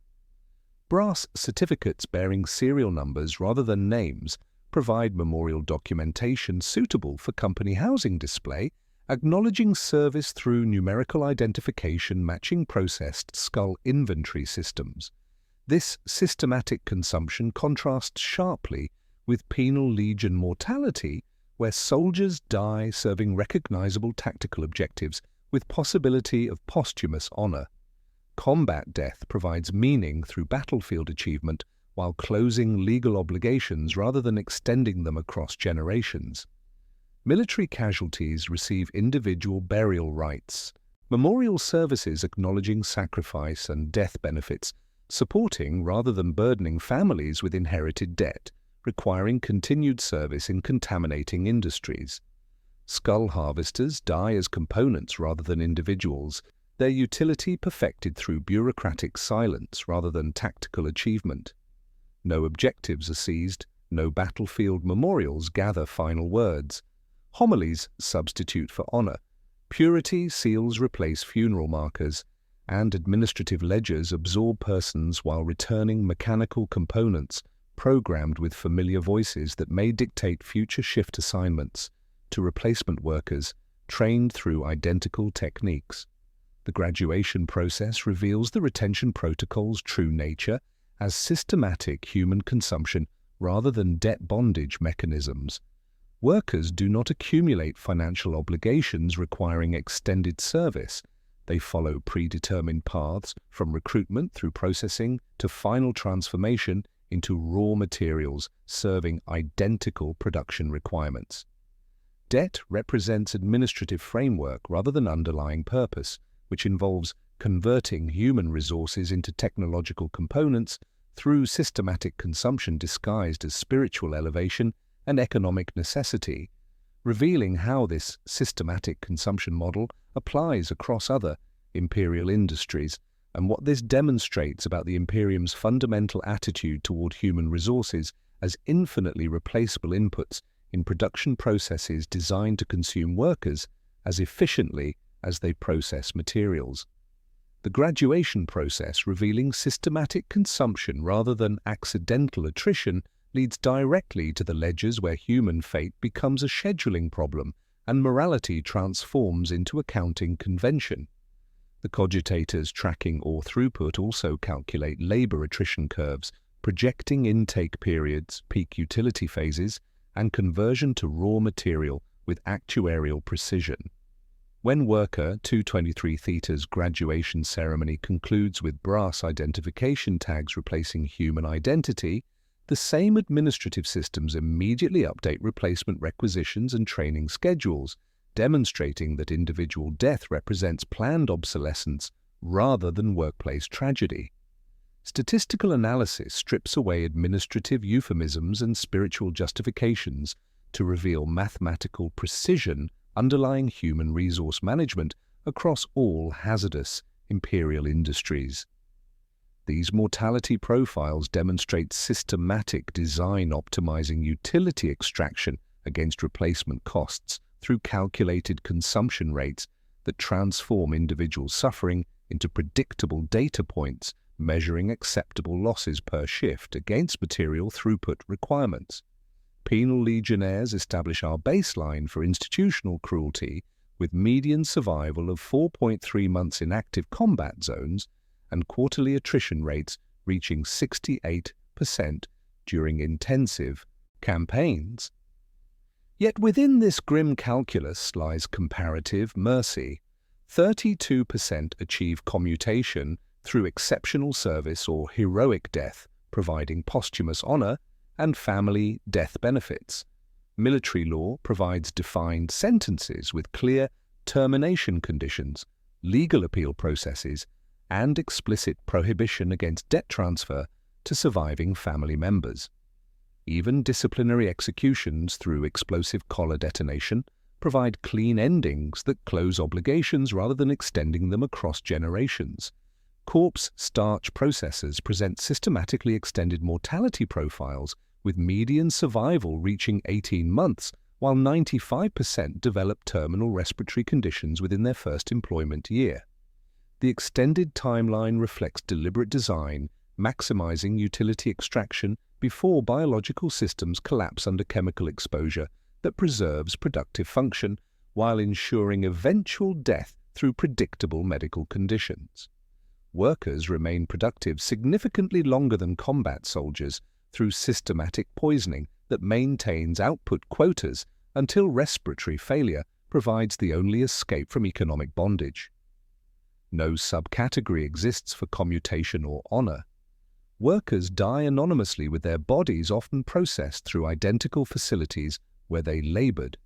Brass certificates bearing serial numbers rather than names provide memorial documentation suitable for company housing display, acknowledging service through numerical identification matching processed skull inventory systems. This systematic consumption contrasts sharply with Penal Legion mortality, where soldiers die serving recognizable tactical objectives with possibility of posthumous honor. Combat death provides meaning through battlefield achievement while closing legal obligations rather than extending them across generations. Military casualties receive individual burial rights, memorial services acknowledging sacrifice and death benefits, supporting rather than burdening families with inherited debt, requiring continued service in contaminating industries. Skull harvesters die as components rather than individuals, their utility perfected through bureaucratic silence rather than tactical achievement. No objectives are seized, no battlefield memorials gather final words. homilies substitute for honor, purity seals replace funeral markers, and administrative ledgers absorb persons while returning mechanical components programmed with familiar voices that may dictate future shift assignments to replacement workers trained through identical techniques. The graduation process reveals the retention protocol's true nature as systematic human consumption rather than debt bondage mechanisms. Workers do not accumulate financial obligations requiring extended service. They follow predetermined paths from recruitment through processing to final transformation into raw materials serving identical production requirements. Debt represents administrative framework rather than underlying purpose, which involves converting human resources into technological components through systematic consumption disguised as spiritual elevation and economic necessity, revealing how this systematic consumption model applies across other imperial industries and what this demonstrates about the Imperium's fundamental attitude toward human resources as infinitely replaceable inputs in production processes designed to consume workers as efficiently as they process materials. The graduation process, revealing systematic consumption rather than accidental attrition, leads directly to the ledgers where human fate becomes a scheduling problem and morality transforms into accounting convention. The cogitators tracking ore throughput also calculate labor attrition curves, projecting intake periods, peak utility phases, and conversion to raw material with actuarial precision. When worker 223 Theta's graduation ceremony concludes with brass identification tags replacing human identity, the same administrative systems immediately update replacement requisitions and training schedules, demonstrating that individual death represents planned obsolescence rather than workplace tragedy. Statistical analysis strips away administrative euphemisms and spiritual justifications to reveal mathematical precision underlying human resource management across all hazardous imperial industries. These mortality profiles demonstrate systematic design optimizing utility extraction against replacement costs through calculated consumption rates that transform individual suffering into predictable data points measuring acceptable losses per shift against material throughput requirements. Penal Legionnaires establish our baseline for institutional cruelty with median survival of 4.3 months in active combat zones and quarterly attrition rates reaching 68% during intensive campaigns. Yet within this grim calculus lies comparative mercy. 32% achieve commutation through exceptional service or heroic death, providing posthumous honor and family death benefits. Military law provides defined sentences with clear termination conditions, legal appeal processes, and explicit prohibition against debt transfer to surviving family members. Even disciplinary executions through explosive collar detonation provide clean endings that close obligations rather than extending them across generations. Corpse starch processors present systematically extended mortality profiles with median survival reaching 18 months, while 95% develop terminal respiratory conditions within their first employment year. The extended timeline reflects deliberate design, maximizing utility extraction before biological systems collapse under chemical exposure that preserves productive function while ensuring eventual death through predictable medical conditions. Workers remain productive significantly longer than combat soldiers through systematic poisoning that maintains output quotas until respiratory failure provides the only escape from economic bondage. No subcategory exists for commutation or honor. Workers die anonymously with their bodies often processed through identical facilities where they labored.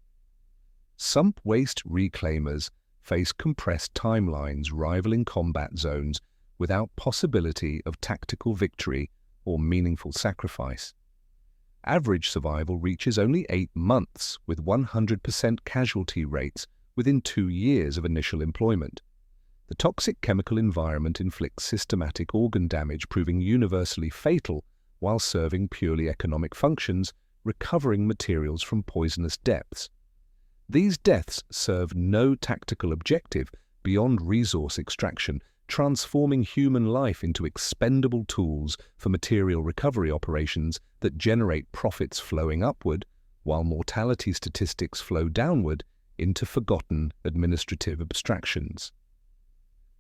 Sump waste reclaimers face compressed timelines rivaling combat zones without possibility of tactical victory or meaningful sacrifice. Average survival reaches only 8 months, with 100% casualty rates within 2 years of initial employment. The toxic chemical environment inflicts systematic organ damage, proving universally fatal while serving purely economic functions, recovering materials from poisonous depths. These deaths serve no tactical objective beyond resource extraction, transforming human life into expendable tools for material recovery operations that generate profits flowing upward, while mortality statistics flow downward into forgotten administrative abstractions.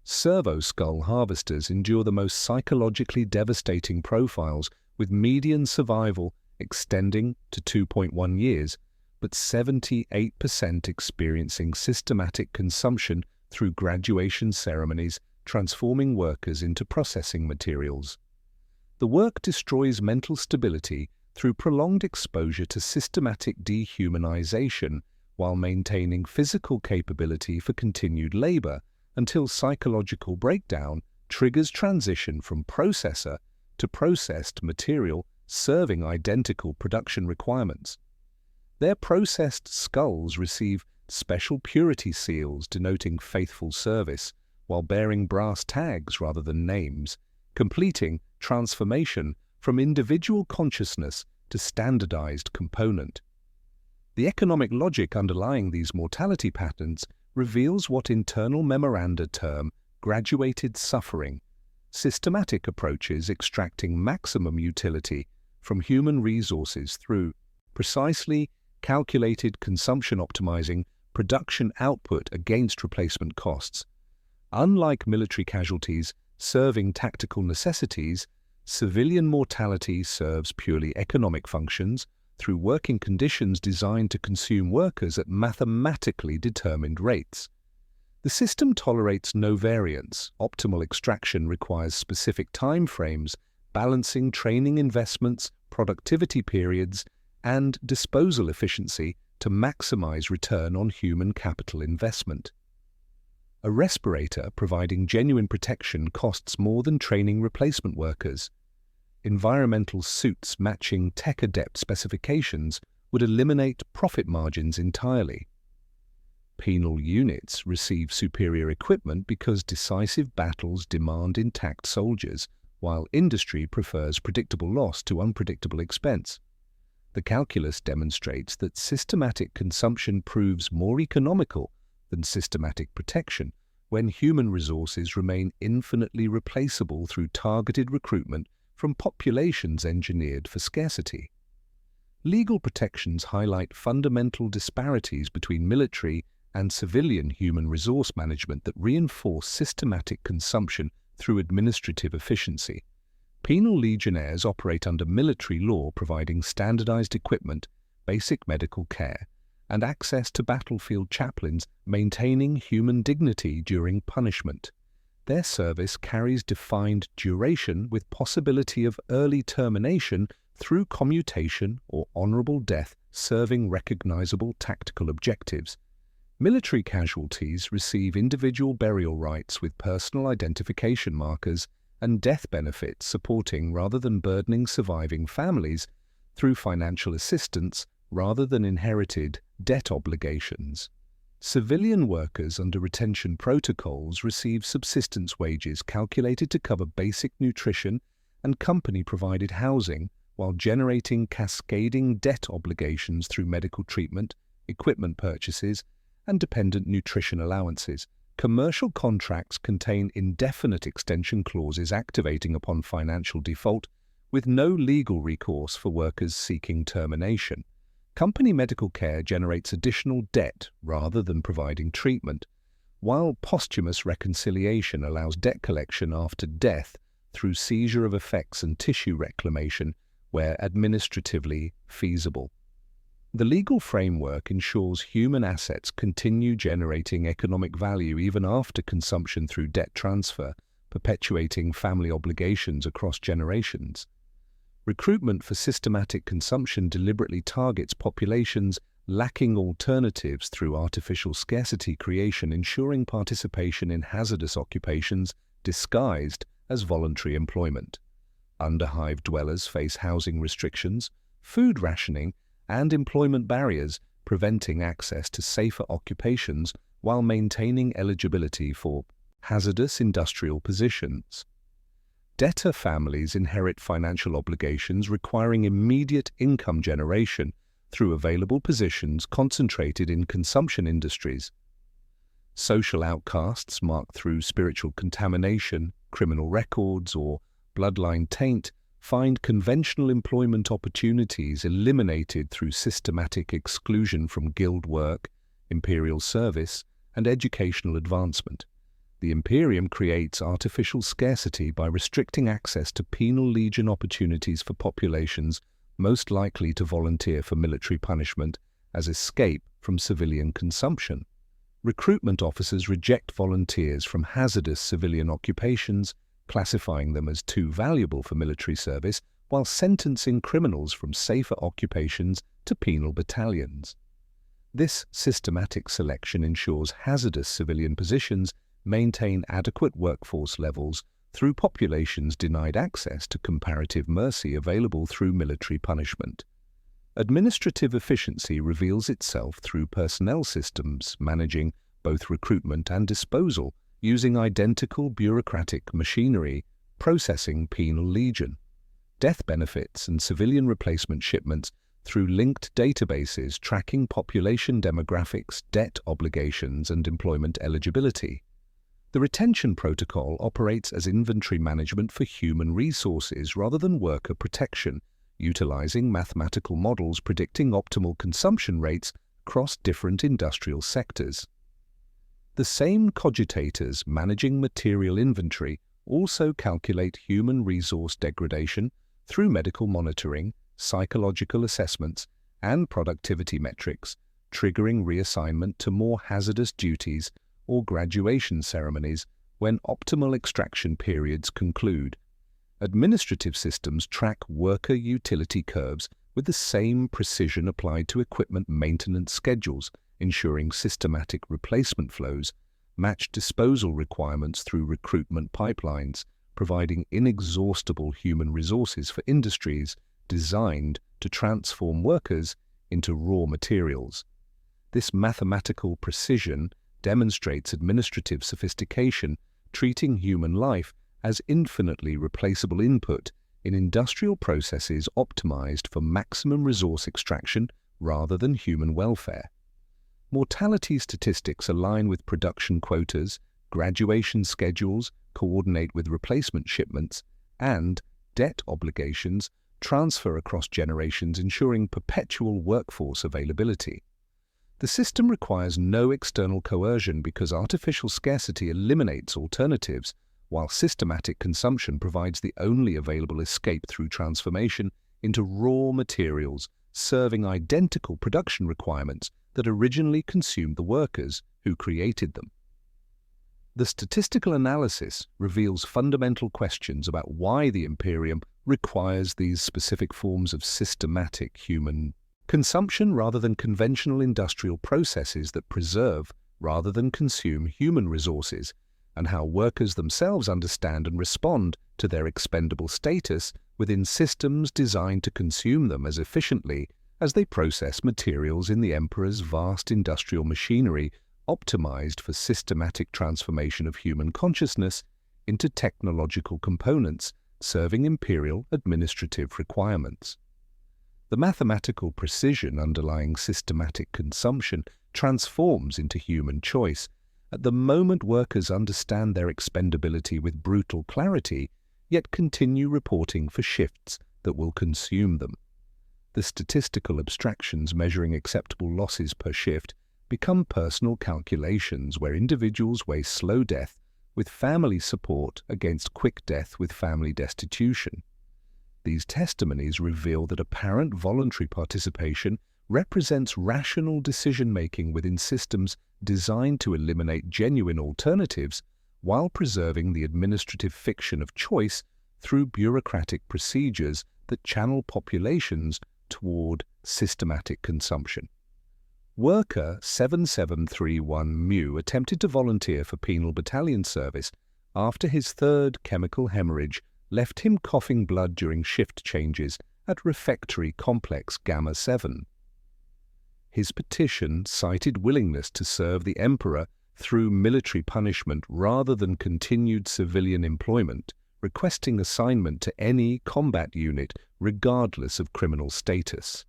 Servo-skull harvesters endure the most psychologically devastating profiles, with median survival extending to 2.1 years, but 78% experiencing systematic consumption through graduation ceremonies, transforming workers into processing materials. The work destroys mental stability through prolonged exposure to systematic dehumanization, while maintaining physical capability for continued labor, until psychological breakdown triggers transition from processor to processed material, serving identical production requirements. Their processed skulls receive special purity seals denoting faithful service, while bearing brass tags rather than names, completing transformation from individual consciousness to standardized component. The economic logic underlying these mortality patterns reveals what internal memoranda term graduated suffering, systematic approaches extracting maximum utility from human resources through precisely calculated consumption optimizing production output against replacement costs. Unlike military casualties serving tactical necessities, civilian mortality serves purely economic functions through working conditions designed to consume workers at mathematically determined rates. The system tolerates no variance. Optimal extraction requires specific time frames, balancing training investments, productivity periods, and disposal efficiency to maximize return on human capital investment. A respirator providing genuine protection costs more than training replacement workers. Environmental suits matching tech-adept specifications would eliminate profit margins entirely. Penal units receive superior equipment because decisive battles demand intact soldiers, while industry prefers predictable loss to unpredictable expense. The calculus demonstrates that systematic consumption proves more economical than systematic protection when human resources remain infinitely replaceable through targeted recruitment from populations engineered for scarcity. Legal protections highlight fundamental disparities between military and civilian human resource management that reinforce systematic consumption through administrative efficiency. Penal legionnaires operate under military law, providing standardized equipment, basic medical care, and access to battlefield chaplains, maintaining human dignity during punishment. Their service carries defined duration with possibility of early termination through commutation or honorable death, serving recognizable tactical objectives. Military casualties receive individual burial rights with personal identification markers and death benefits, supporting rather than burdening surviving families through financial assistance rather than inherited debt obligations. Civilian workers under retention protocols receive subsistence wages calculated to cover basic nutrition and company-provided housing, while generating cascading debt obligations through medical treatment, equipment purchases, and dependent nutrition allowances. Commercial contracts contain indefinite extension clauses activating upon financial default, with no legal recourse for workers seeking termination. Company medical care generates additional debt rather than providing treatment, while posthumous reconciliation allows debt collection after death through seizure of effects and tissue reclamation where administratively feasible. The legal framework ensures human assets continue generating economic value even after consumption through debt transfer, perpetuating family obligations across generations. Recruitment for systematic consumption deliberately targets populations lacking alternatives through artificial scarcity creation, ensuring participation in hazardous occupations disguised as voluntary employment. Underhive dwellers face housing restrictions, food rationing, and employment barriers, preventing access to safer occupations while maintaining eligibility for hazardous industrial positions. Debtor families inherit financial obligations requiring immediate income generation, through available positions concentrated in consumption industries. Social outcasts marked through spiritual contamination, criminal records, or bloodline taint find conventional employment opportunities eliminated through systematic exclusion from guild work, imperial service, and educational advancement. The Imperium creates artificial scarcity by restricting access to penal legion opportunities for populations most likely to volunteer for military punishment as escape from civilian consumption. Recruitment officers reject volunteers from hazardous civilian occupations, classifying them as too valuable for military service, while sentencing criminals from safer occupations to penal battalions. This systematic selection ensures hazardous civilian positions maintain adequate workforce levels through populations denied access to comparative mercy available through military punishment. Administrative efficiency reveals itself through personnel systems managing both recruitment and disposal using identical bureaucratic machinery processing penal legion, death benefits and civilian replacement shipments through linked databases tracking population demographics, debt obligations, and employment eligibility. The retention protocol operates as inventory management for human resources rather than worker protection, utilizing mathematical models predicting optimal consumption rates across different industrial sectors. The same cogitators managing material inventory also calculate human resource degradation through medical monitoring, psychological assessments, and productivity metrics, triggering reassignment to more hazardous duties or graduation ceremonies when optimal extraction periods conclude. Administrative systems track worker utility curves with the same precision applied to equipment maintenance schedules, ensuring systematic replacement flows match disposal requirements through recruitment pipelines, providing inexhaustible human resources for industries designed to transform workers into raw materials. This mathematical precision demonstrates administrative sophistication, treating human life as infinitely replaceable input in industrial processes optimized for maximum resource extraction rather than human welfare. Mortality statistics align with production quotas, graduation schedules coordinate with replacement shipments, and debt obligations transfer across generations, ensuring perpetual workforce availability. The system requires no external coercion because artificial scarcity eliminates alternatives, while systematic consumption provides the only available escape through transformation into raw materials, serving identical production requirements that originally consumed the workers who created them. The statistical analysis reveals fundamental questions about why the Imperium requires these specific forms of systematic human consumption rather than conventional industrial processes that preserve rather than consume human resources, and how workers themselves understand and respond to their expendable status within systems designed to consume them as efficiently as they process materials in the Emperor's vast industrial machinery optimized for systematic transformation of human consciousness into technological components serving imperial administrative requirements. The mathematical precision underlying systematic consumption transforms into human choice. At the moment workers understand their expendability with brutal clarity, yet continue reporting for shifts that will consume them. The statistical abstractions measuring acceptable losses per shift become personal calculations where individuals weigh slow death with family support against quick death with family destitution. These testimonies reveal that apparent voluntary participation represents rational decision-making within systems designed to eliminate genuine alternatives while preserving the administrative fiction of choice through bureaucratic procedures that channel populations toward systematic consumption. Worker 7731 Mu attempted to volunteer for penal battalion service after his third chemical hemorrhage left him coughing blood during shift changes at Refectory Complex Gamma 7. His petition cited willingness to serve the Emperor through military punishment rather than continued civilian employment, requesting assignment to any combat unit regardless of criminal status.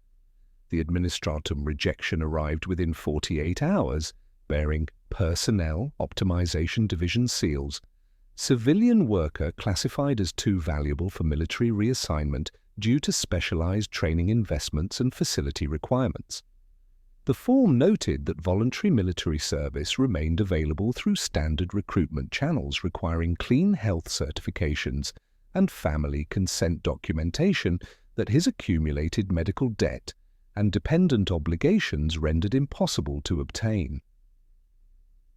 The administratum rejection arrived within 48 hours, bearing Personnel Optimization Division seals. Civilian worker classified as too valuable for military reassignment due to specialized training investments and facility requirements. The form noted that voluntary military service remained available through standard recruitment channels requiring clean health certifications and family consent documentation that his accumulated medical debt and dependent obligations rendered impossible to obtain.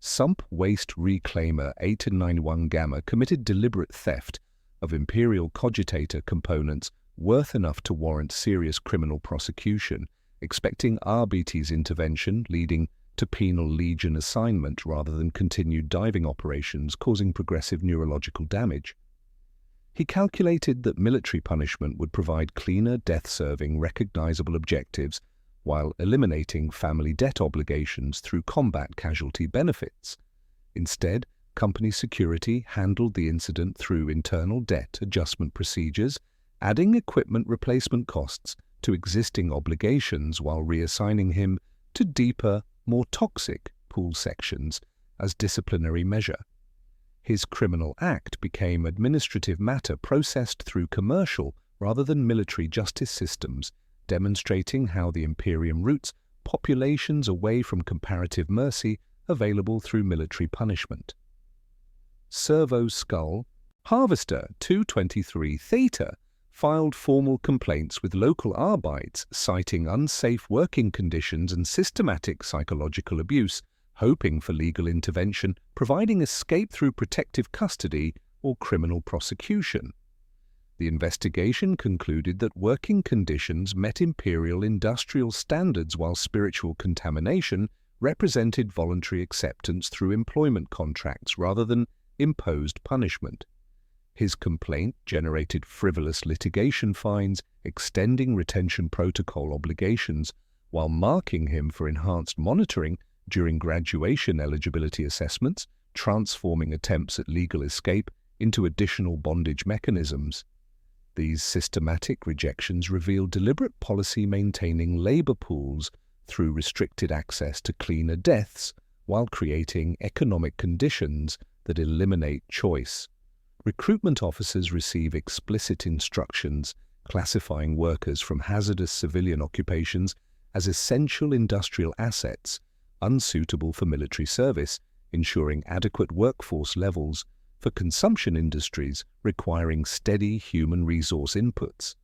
Sump Waste Reclaimer 891 Gamma committed deliberate theft of Imperial cogitator components worth enough to warrant serious criminal prosecution, expecting RBT's intervention leading to Penal Legion assignment rather than continued diving operations causing progressive neurological damage. He calculated that military punishment would provide cleaner, death-serving, recognizable objectives while eliminating family debt obligations through combat casualty benefits. Instead, company security handled the incident through internal debt adjustment procedures, adding equipment replacement costs to existing obligations while reassigning him to deeper, more toxic pool sections as disciplinary measure. His criminal act became administrative matter processed through commercial rather than military justice systems, demonstrating how the Imperium routes populations away from comparative mercy available through military punishment. Servo Skull Harvester 223 Theta filed formal complaints with local Arbites citing unsafe working conditions and systematic psychological abuse, hoping for legal intervention, providing escape through protective custody or criminal prosecution. The investigation concluded that working conditions met Imperial industrial standards while spiritual contamination represented voluntary acceptance through employment contracts rather than imposed punishment. His complaint generated frivolous litigation fines, extending retention protocol obligations, while marking him for enhanced monitoring during graduation eligibility assessments, transforming attempts at legal escape into additional bondage mechanisms. These systematic rejections reveal deliberate policy maintaining labor pools through restricted access to cleaner deaths while creating economic conditions that eliminate choice. Recruitment officers receive explicit instructions classifying workers from hazardous civilian occupations as essential industrial assets, unsuitable for military service, ensuring adequate workforce levels for consumption industries requiring steady human resource inputs.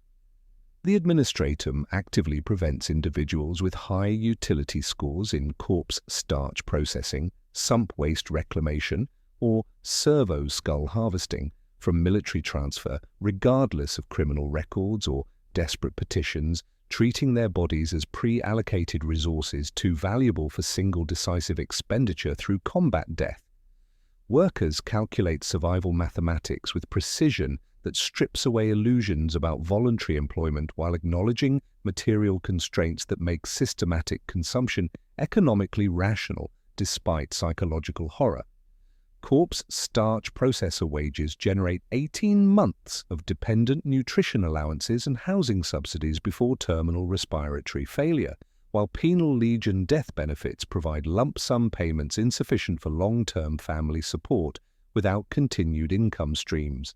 The administratum actively prevents individuals with high utility scores in corpse starch processing, sump waste reclamation, or servo skull harvesting from military transfer regardless of criminal records or desperate petitions, treating their bodies as pre-allocated resources too valuable for single decisive expenditure through combat death. Workers calculate survival mathematics with precision that strips away illusions about voluntary employment while acknowledging material constraints that make systematic consumption economically rational despite psychological horror. Corpse starch processor wages generate 18 months of dependent nutrition allowances and housing subsidies before terminal respiratory failure, while Penal Legion death benefits provide lump sum payments insufficient for long-term family support without continued income streams.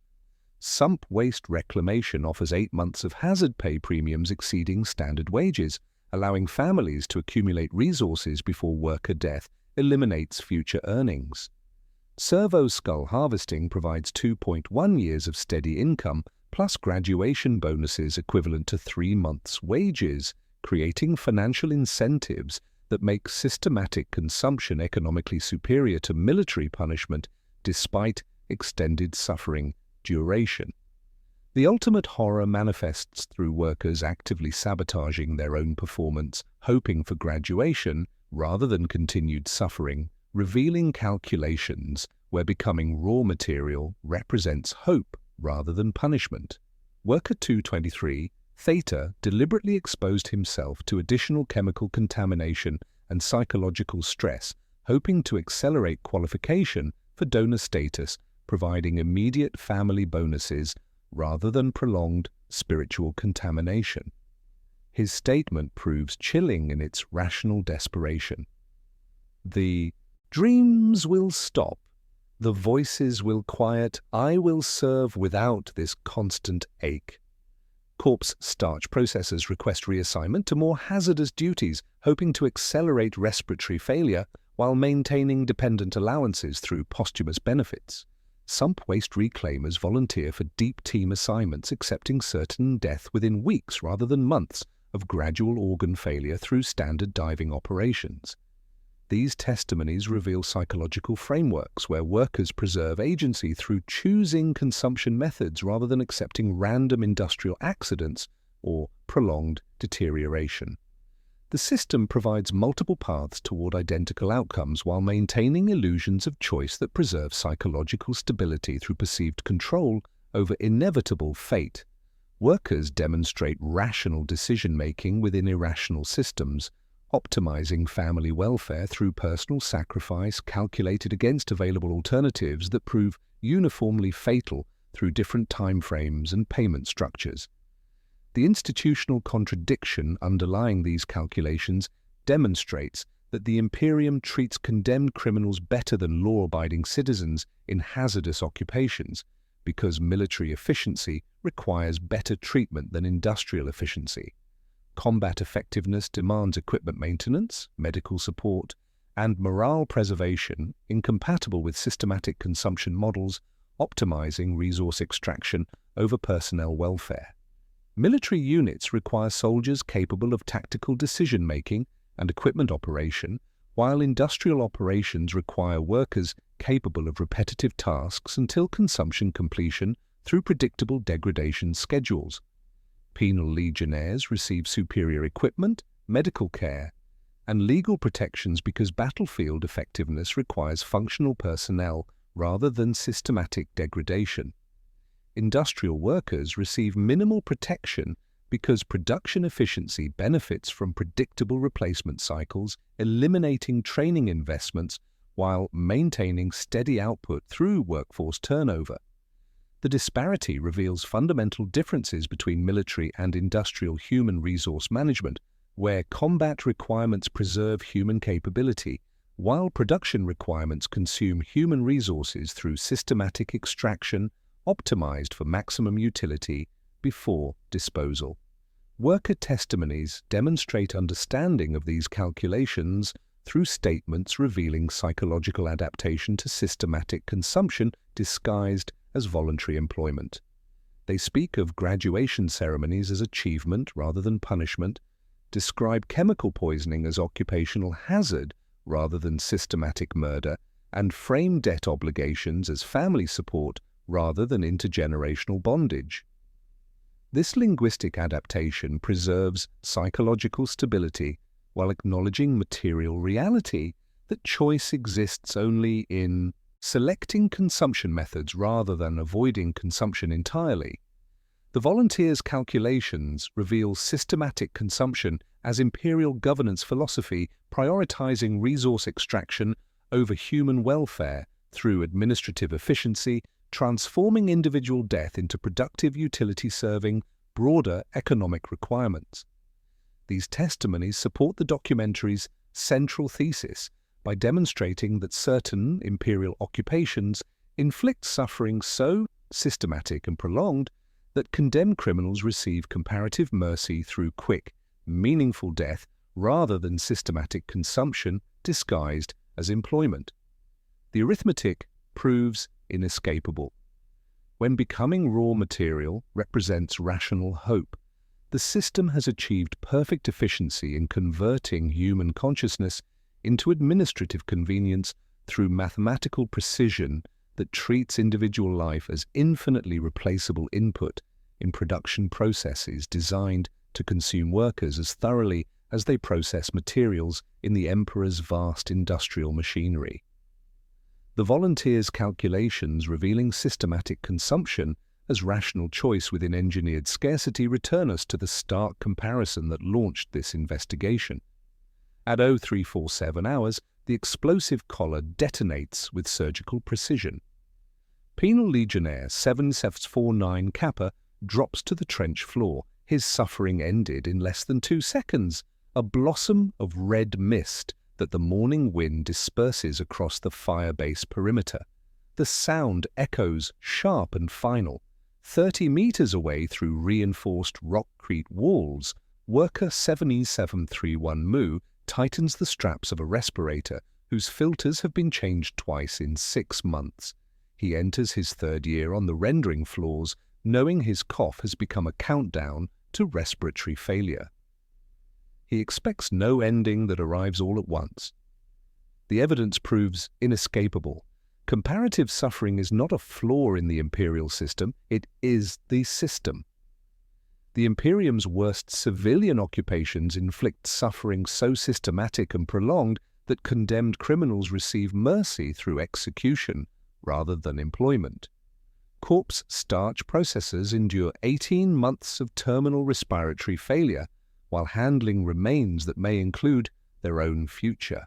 Sump waste reclamation offers 8 months of hazard pay premiums exceeding standard wages, allowing families to accumulate resources before worker death eliminates future earnings. Servo skull harvesting provides 2.1 years of steady income plus graduation bonuses equivalent to 3 months' wages, creating financial incentives that make systematic consumption economically superior to military punishment despite extended suffering duration. The ultimate horror manifests through workers actively sabotaging their own performance, hoping for graduation rather than continued suffering, revealing calculations where becoming raw material represents hope rather than punishment. Worker 223, Theta, deliberately exposed himself to additional chemical contamination and psychological stress, hoping to accelerate qualification for donor status, providing immediate family bonuses rather than prolonged spiritual contamination. His statement proves chilling in its rational desperation. The dreams will stop, the voices will quiet, I will serve without this constant ache. Corpse starch processors request reassignment to more hazardous duties, hoping to accelerate respiratory failure while maintaining dependent allowances through posthumous benefits. Sump waste reclaimers volunteer for deep team assignments, accepting certain death within weeks rather than months of gradual organ failure through standard diving operations. These testimonies reveal psychological frameworks where workers preserve agency through choosing consumption methods rather than accepting random industrial accidents or prolonged deterioration. The system provides multiple paths toward identical outcomes while maintaining illusions of choice that preserve psychological stability through perceived control over inevitable fate. Workers demonstrate rational decision-making within irrational systems, optimizing family welfare through personal sacrifice calculated against available alternatives that prove uniformly fatal through different timeframes and payment structures. The institutional contradiction underlying these calculations demonstrates that the Imperium treats condemned criminals better than law-abiding citizens in hazardous occupations, because military efficiency requires better treatment than industrial efficiency. Combat effectiveness demands equipment maintenance, medical support, and morale preservation incompatible with systematic consumption models, optimizing resource extraction over personnel welfare. Military units require soldiers capable of tactical decision-making and equipment operation, while industrial operations require workers capable of repetitive tasks until consumption completion through predictable degradation schedules. Penal Legionnaires receive superior equipment, medical care, and legal protections because battlefield effectiveness requires functional personnel rather than systematic degradation. Industrial workers receive minimal protection because production efficiency benefits from predictable replacement cycles, eliminating training investments while maintaining steady output through workforce turnover. The disparity reveals fundamental differences between military and industrial human resource management, where combat requirements preserve human capability, while production requirements consume human resources through systematic extraction, optimized for maximum utility before disposal. Worker testimonies demonstrate understanding of these calculations through statements revealing psychological adaptation to systematic consumption disguised as voluntary employment. They speak of graduation ceremonies as achievement rather than punishment, describe chemical poisoning as occupational hazard rather than systematic murder, and frame debt obligations as family support rather than intergenerational bondage. This linguistic adaptation preserves psychological stability while acknowledging material reality that choice exists only in selecting consumption methods rather than avoiding consumption entirely. The volunteers' calculations reveal systematic consumption as imperial governance philosophy, prioritizing resource extraction over human welfare through administrative efficiency, transforming individual death into productive utility serving broader economic requirements. These testimonies support the documentary's central thesis by demonstrating that certain imperial occupations inflict suffering so systematic and prolonged that condemned criminals receive comparative mercy through quick, meaningful death rather than systematic consumption disguised as employment. The arithmetic proves inescapable. When becoming raw material represents rational hope, the system has achieved perfect efficiency in converting human consciousness into administrative convenience through mathematical precision that treats individual life as infinitely replaceable input in production processes designed to consume workers as thoroughly as they process materials in the Emperor's vast industrial machinery. The volunteers' calculations revealing systematic consumption as rational choice within engineered scarcity return us to the stark comparison that launched this investigation. At 0347 hours, the explosive collar detonates with surgical precision. Penal Legionnaire 7749 Kappa drops to the trench floor, his suffering ended in less than 2 seconds, a blossom of red mist that the morning wind disperses across the fire-base perimeter. The sound echoes sharp and final. 30 meters away through reinforced rockcrete walls, worker 7E731 Mu tightens the straps of a respirator whose filters have been changed twice in 6 months. He enters his 3rd year on the rendering floors, knowing his cough has become a countdown to respiratory failure. He expects no ending that arrives all at once. The evidence proves inescapable. Comparative suffering is not a flaw in the Imperial system, it is the system. The Imperium's worst civilian occupations inflict suffering so systematic and prolonged that condemned criminals receive mercy through execution rather than employment. Corpse starch processors endure 18 months of terminal respiratory failure while handling remains that may include their own future.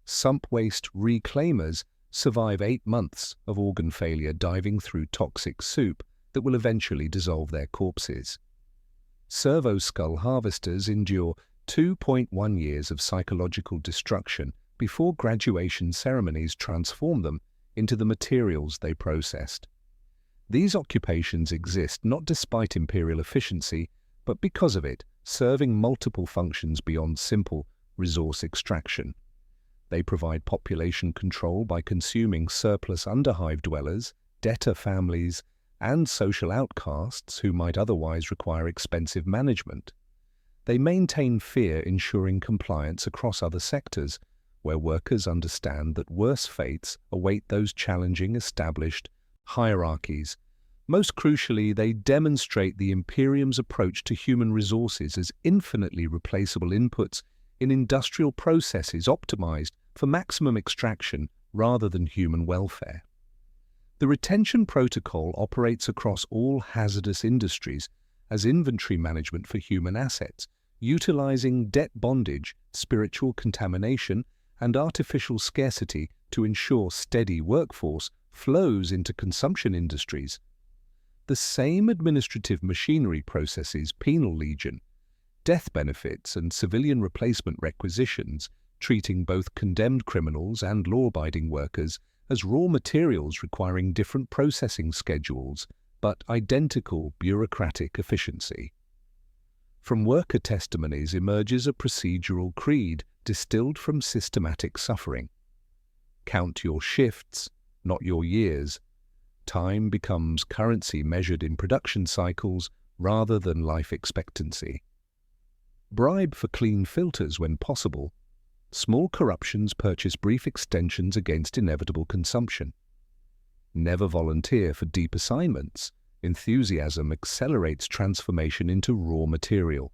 Sump waste reclaimers survive 8 months of organ failure diving through toxic soup that will eventually dissolve their corpses. Servo skull harvesters endure 2.1 years of psychological destruction before graduation ceremonies transform them into the materials they processed. These occupations exist not despite Imperial efficiency, but because of it, serving multiple functions beyond simple resource extraction. They provide population control by consuming surplus underhive dwellers, debtor families, and social outcasts who might otherwise require expensive management. They maintain fear, ensuring compliance across other sectors, where workers understand that worse fates await those challenging established hierarchies. Most crucially, they demonstrate the Imperium's approach to human resources as infinitely replaceable inputs in industrial processes optimized for maximum extraction rather than human welfare. The retention protocol operates across all hazardous industries as inventory management for human assets, utilizing debt bondage, spiritual contamination, and artificial scarcity to ensure steady workforce flows into consumption industries. The same administrative machinery processes Penal Legion, death benefits and civilian replacement requisitions, treating both condemned criminals and law-abiding workers as raw materials requiring different processing schedules, but identical bureaucratic efficiency. From worker testimonies emerges a procedural creed distilled from systematic suffering. Count your shifts, not your years. Time becomes currency measured in production cycles rather than life expectancy. Bribe for clean filters when possible. Small corruptions purchase brief extensions against inevitable consumption. Never volunteer for deep assignments. Enthusiasm accelerates transformation into raw material.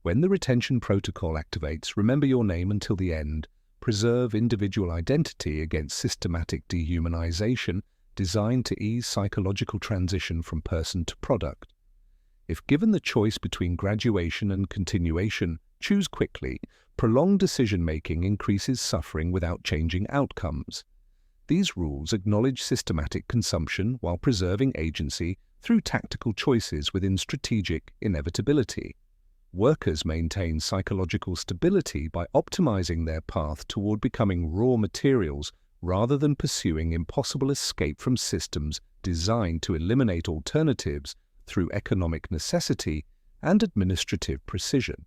When the retention protocol activates, remember your name until the end. Preserve individual identity against systematic dehumanization designed to ease psychological transition from person to product. If given the choice between graduation and continuation, choose quickly. Prolonged decision-making increases suffering without changing outcomes. These rules acknowledge systematic consumption while preserving agency through tactical choices within strategic inevitability. Workers maintain psychological stability by optimizing their path toward becoming raw materials rather than pursuing impossible escape from systems designed to eliminate alternatives through economic necessity and administrative precision.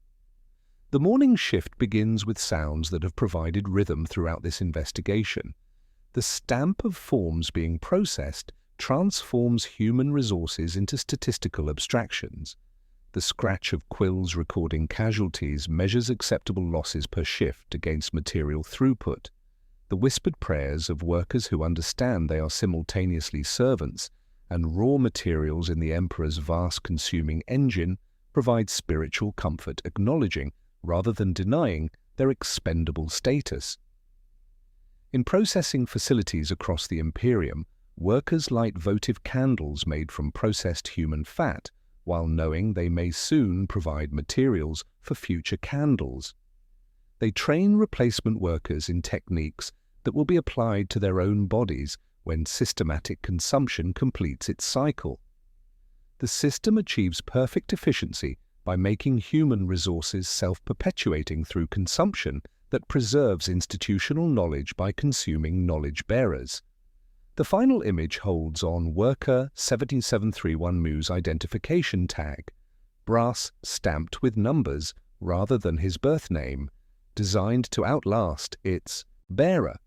The morning shift begins with sounds that have provided rhythm throughout this investigation. The stamp of forms being processed transforms human resources into statistical abstractions. The scratch of quills recording casualties measures acceptable losses per shift against material throughput. The whispered prayers of workers who understand they are simultaneously servants and raw materials in the Emperor's vast consuming engine provide spiritual comfort, acknowledging rather than denying their expendable status. In processing facilities across the Imperium, workers light votive candles made from processed human fat, while knowing they may soon provide materials for future candles. They train replacement workers in techniques that will be applied to their own bodies when systematic consumption completes its cycle. The system achieves perfect efficiency by making human resources self-perpetuating through consumption that preserves institutional knowledge by consuming knowledge bearers. The final image holds on worker 7731 Mu's identification tag, brass stamped with numbers rather than his birth name, designed to outlast its bearer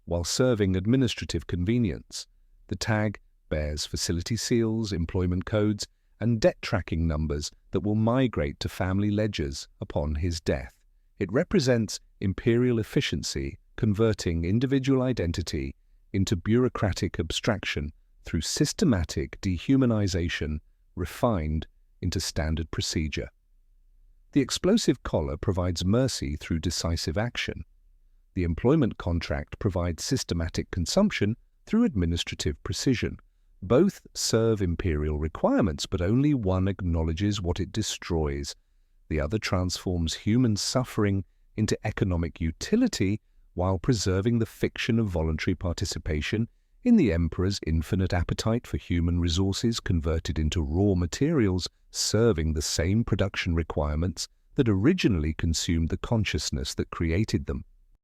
while serving administrative convenience. The tag bears facility seals, employment codes, and debt tracking numbers that will migrate to family ledgers upon his death. It represents imperial efficiency, converting individual identity into bureaucratic abstraction through systematic dehumanization, refined into standard procedure. The explosive collar provides mercy through decisive action. The employment contract provides systematic consumption through administrative precision. Both serve imperial requirements, but only one acknowledges what it destroys. The other transforms human suffering into economic utility while preserving the fiction of voluntary participation in the Emperor's infinite appetite for human resources converted into raw materials serving the same production requirements that originally consumed the consciousness that created them.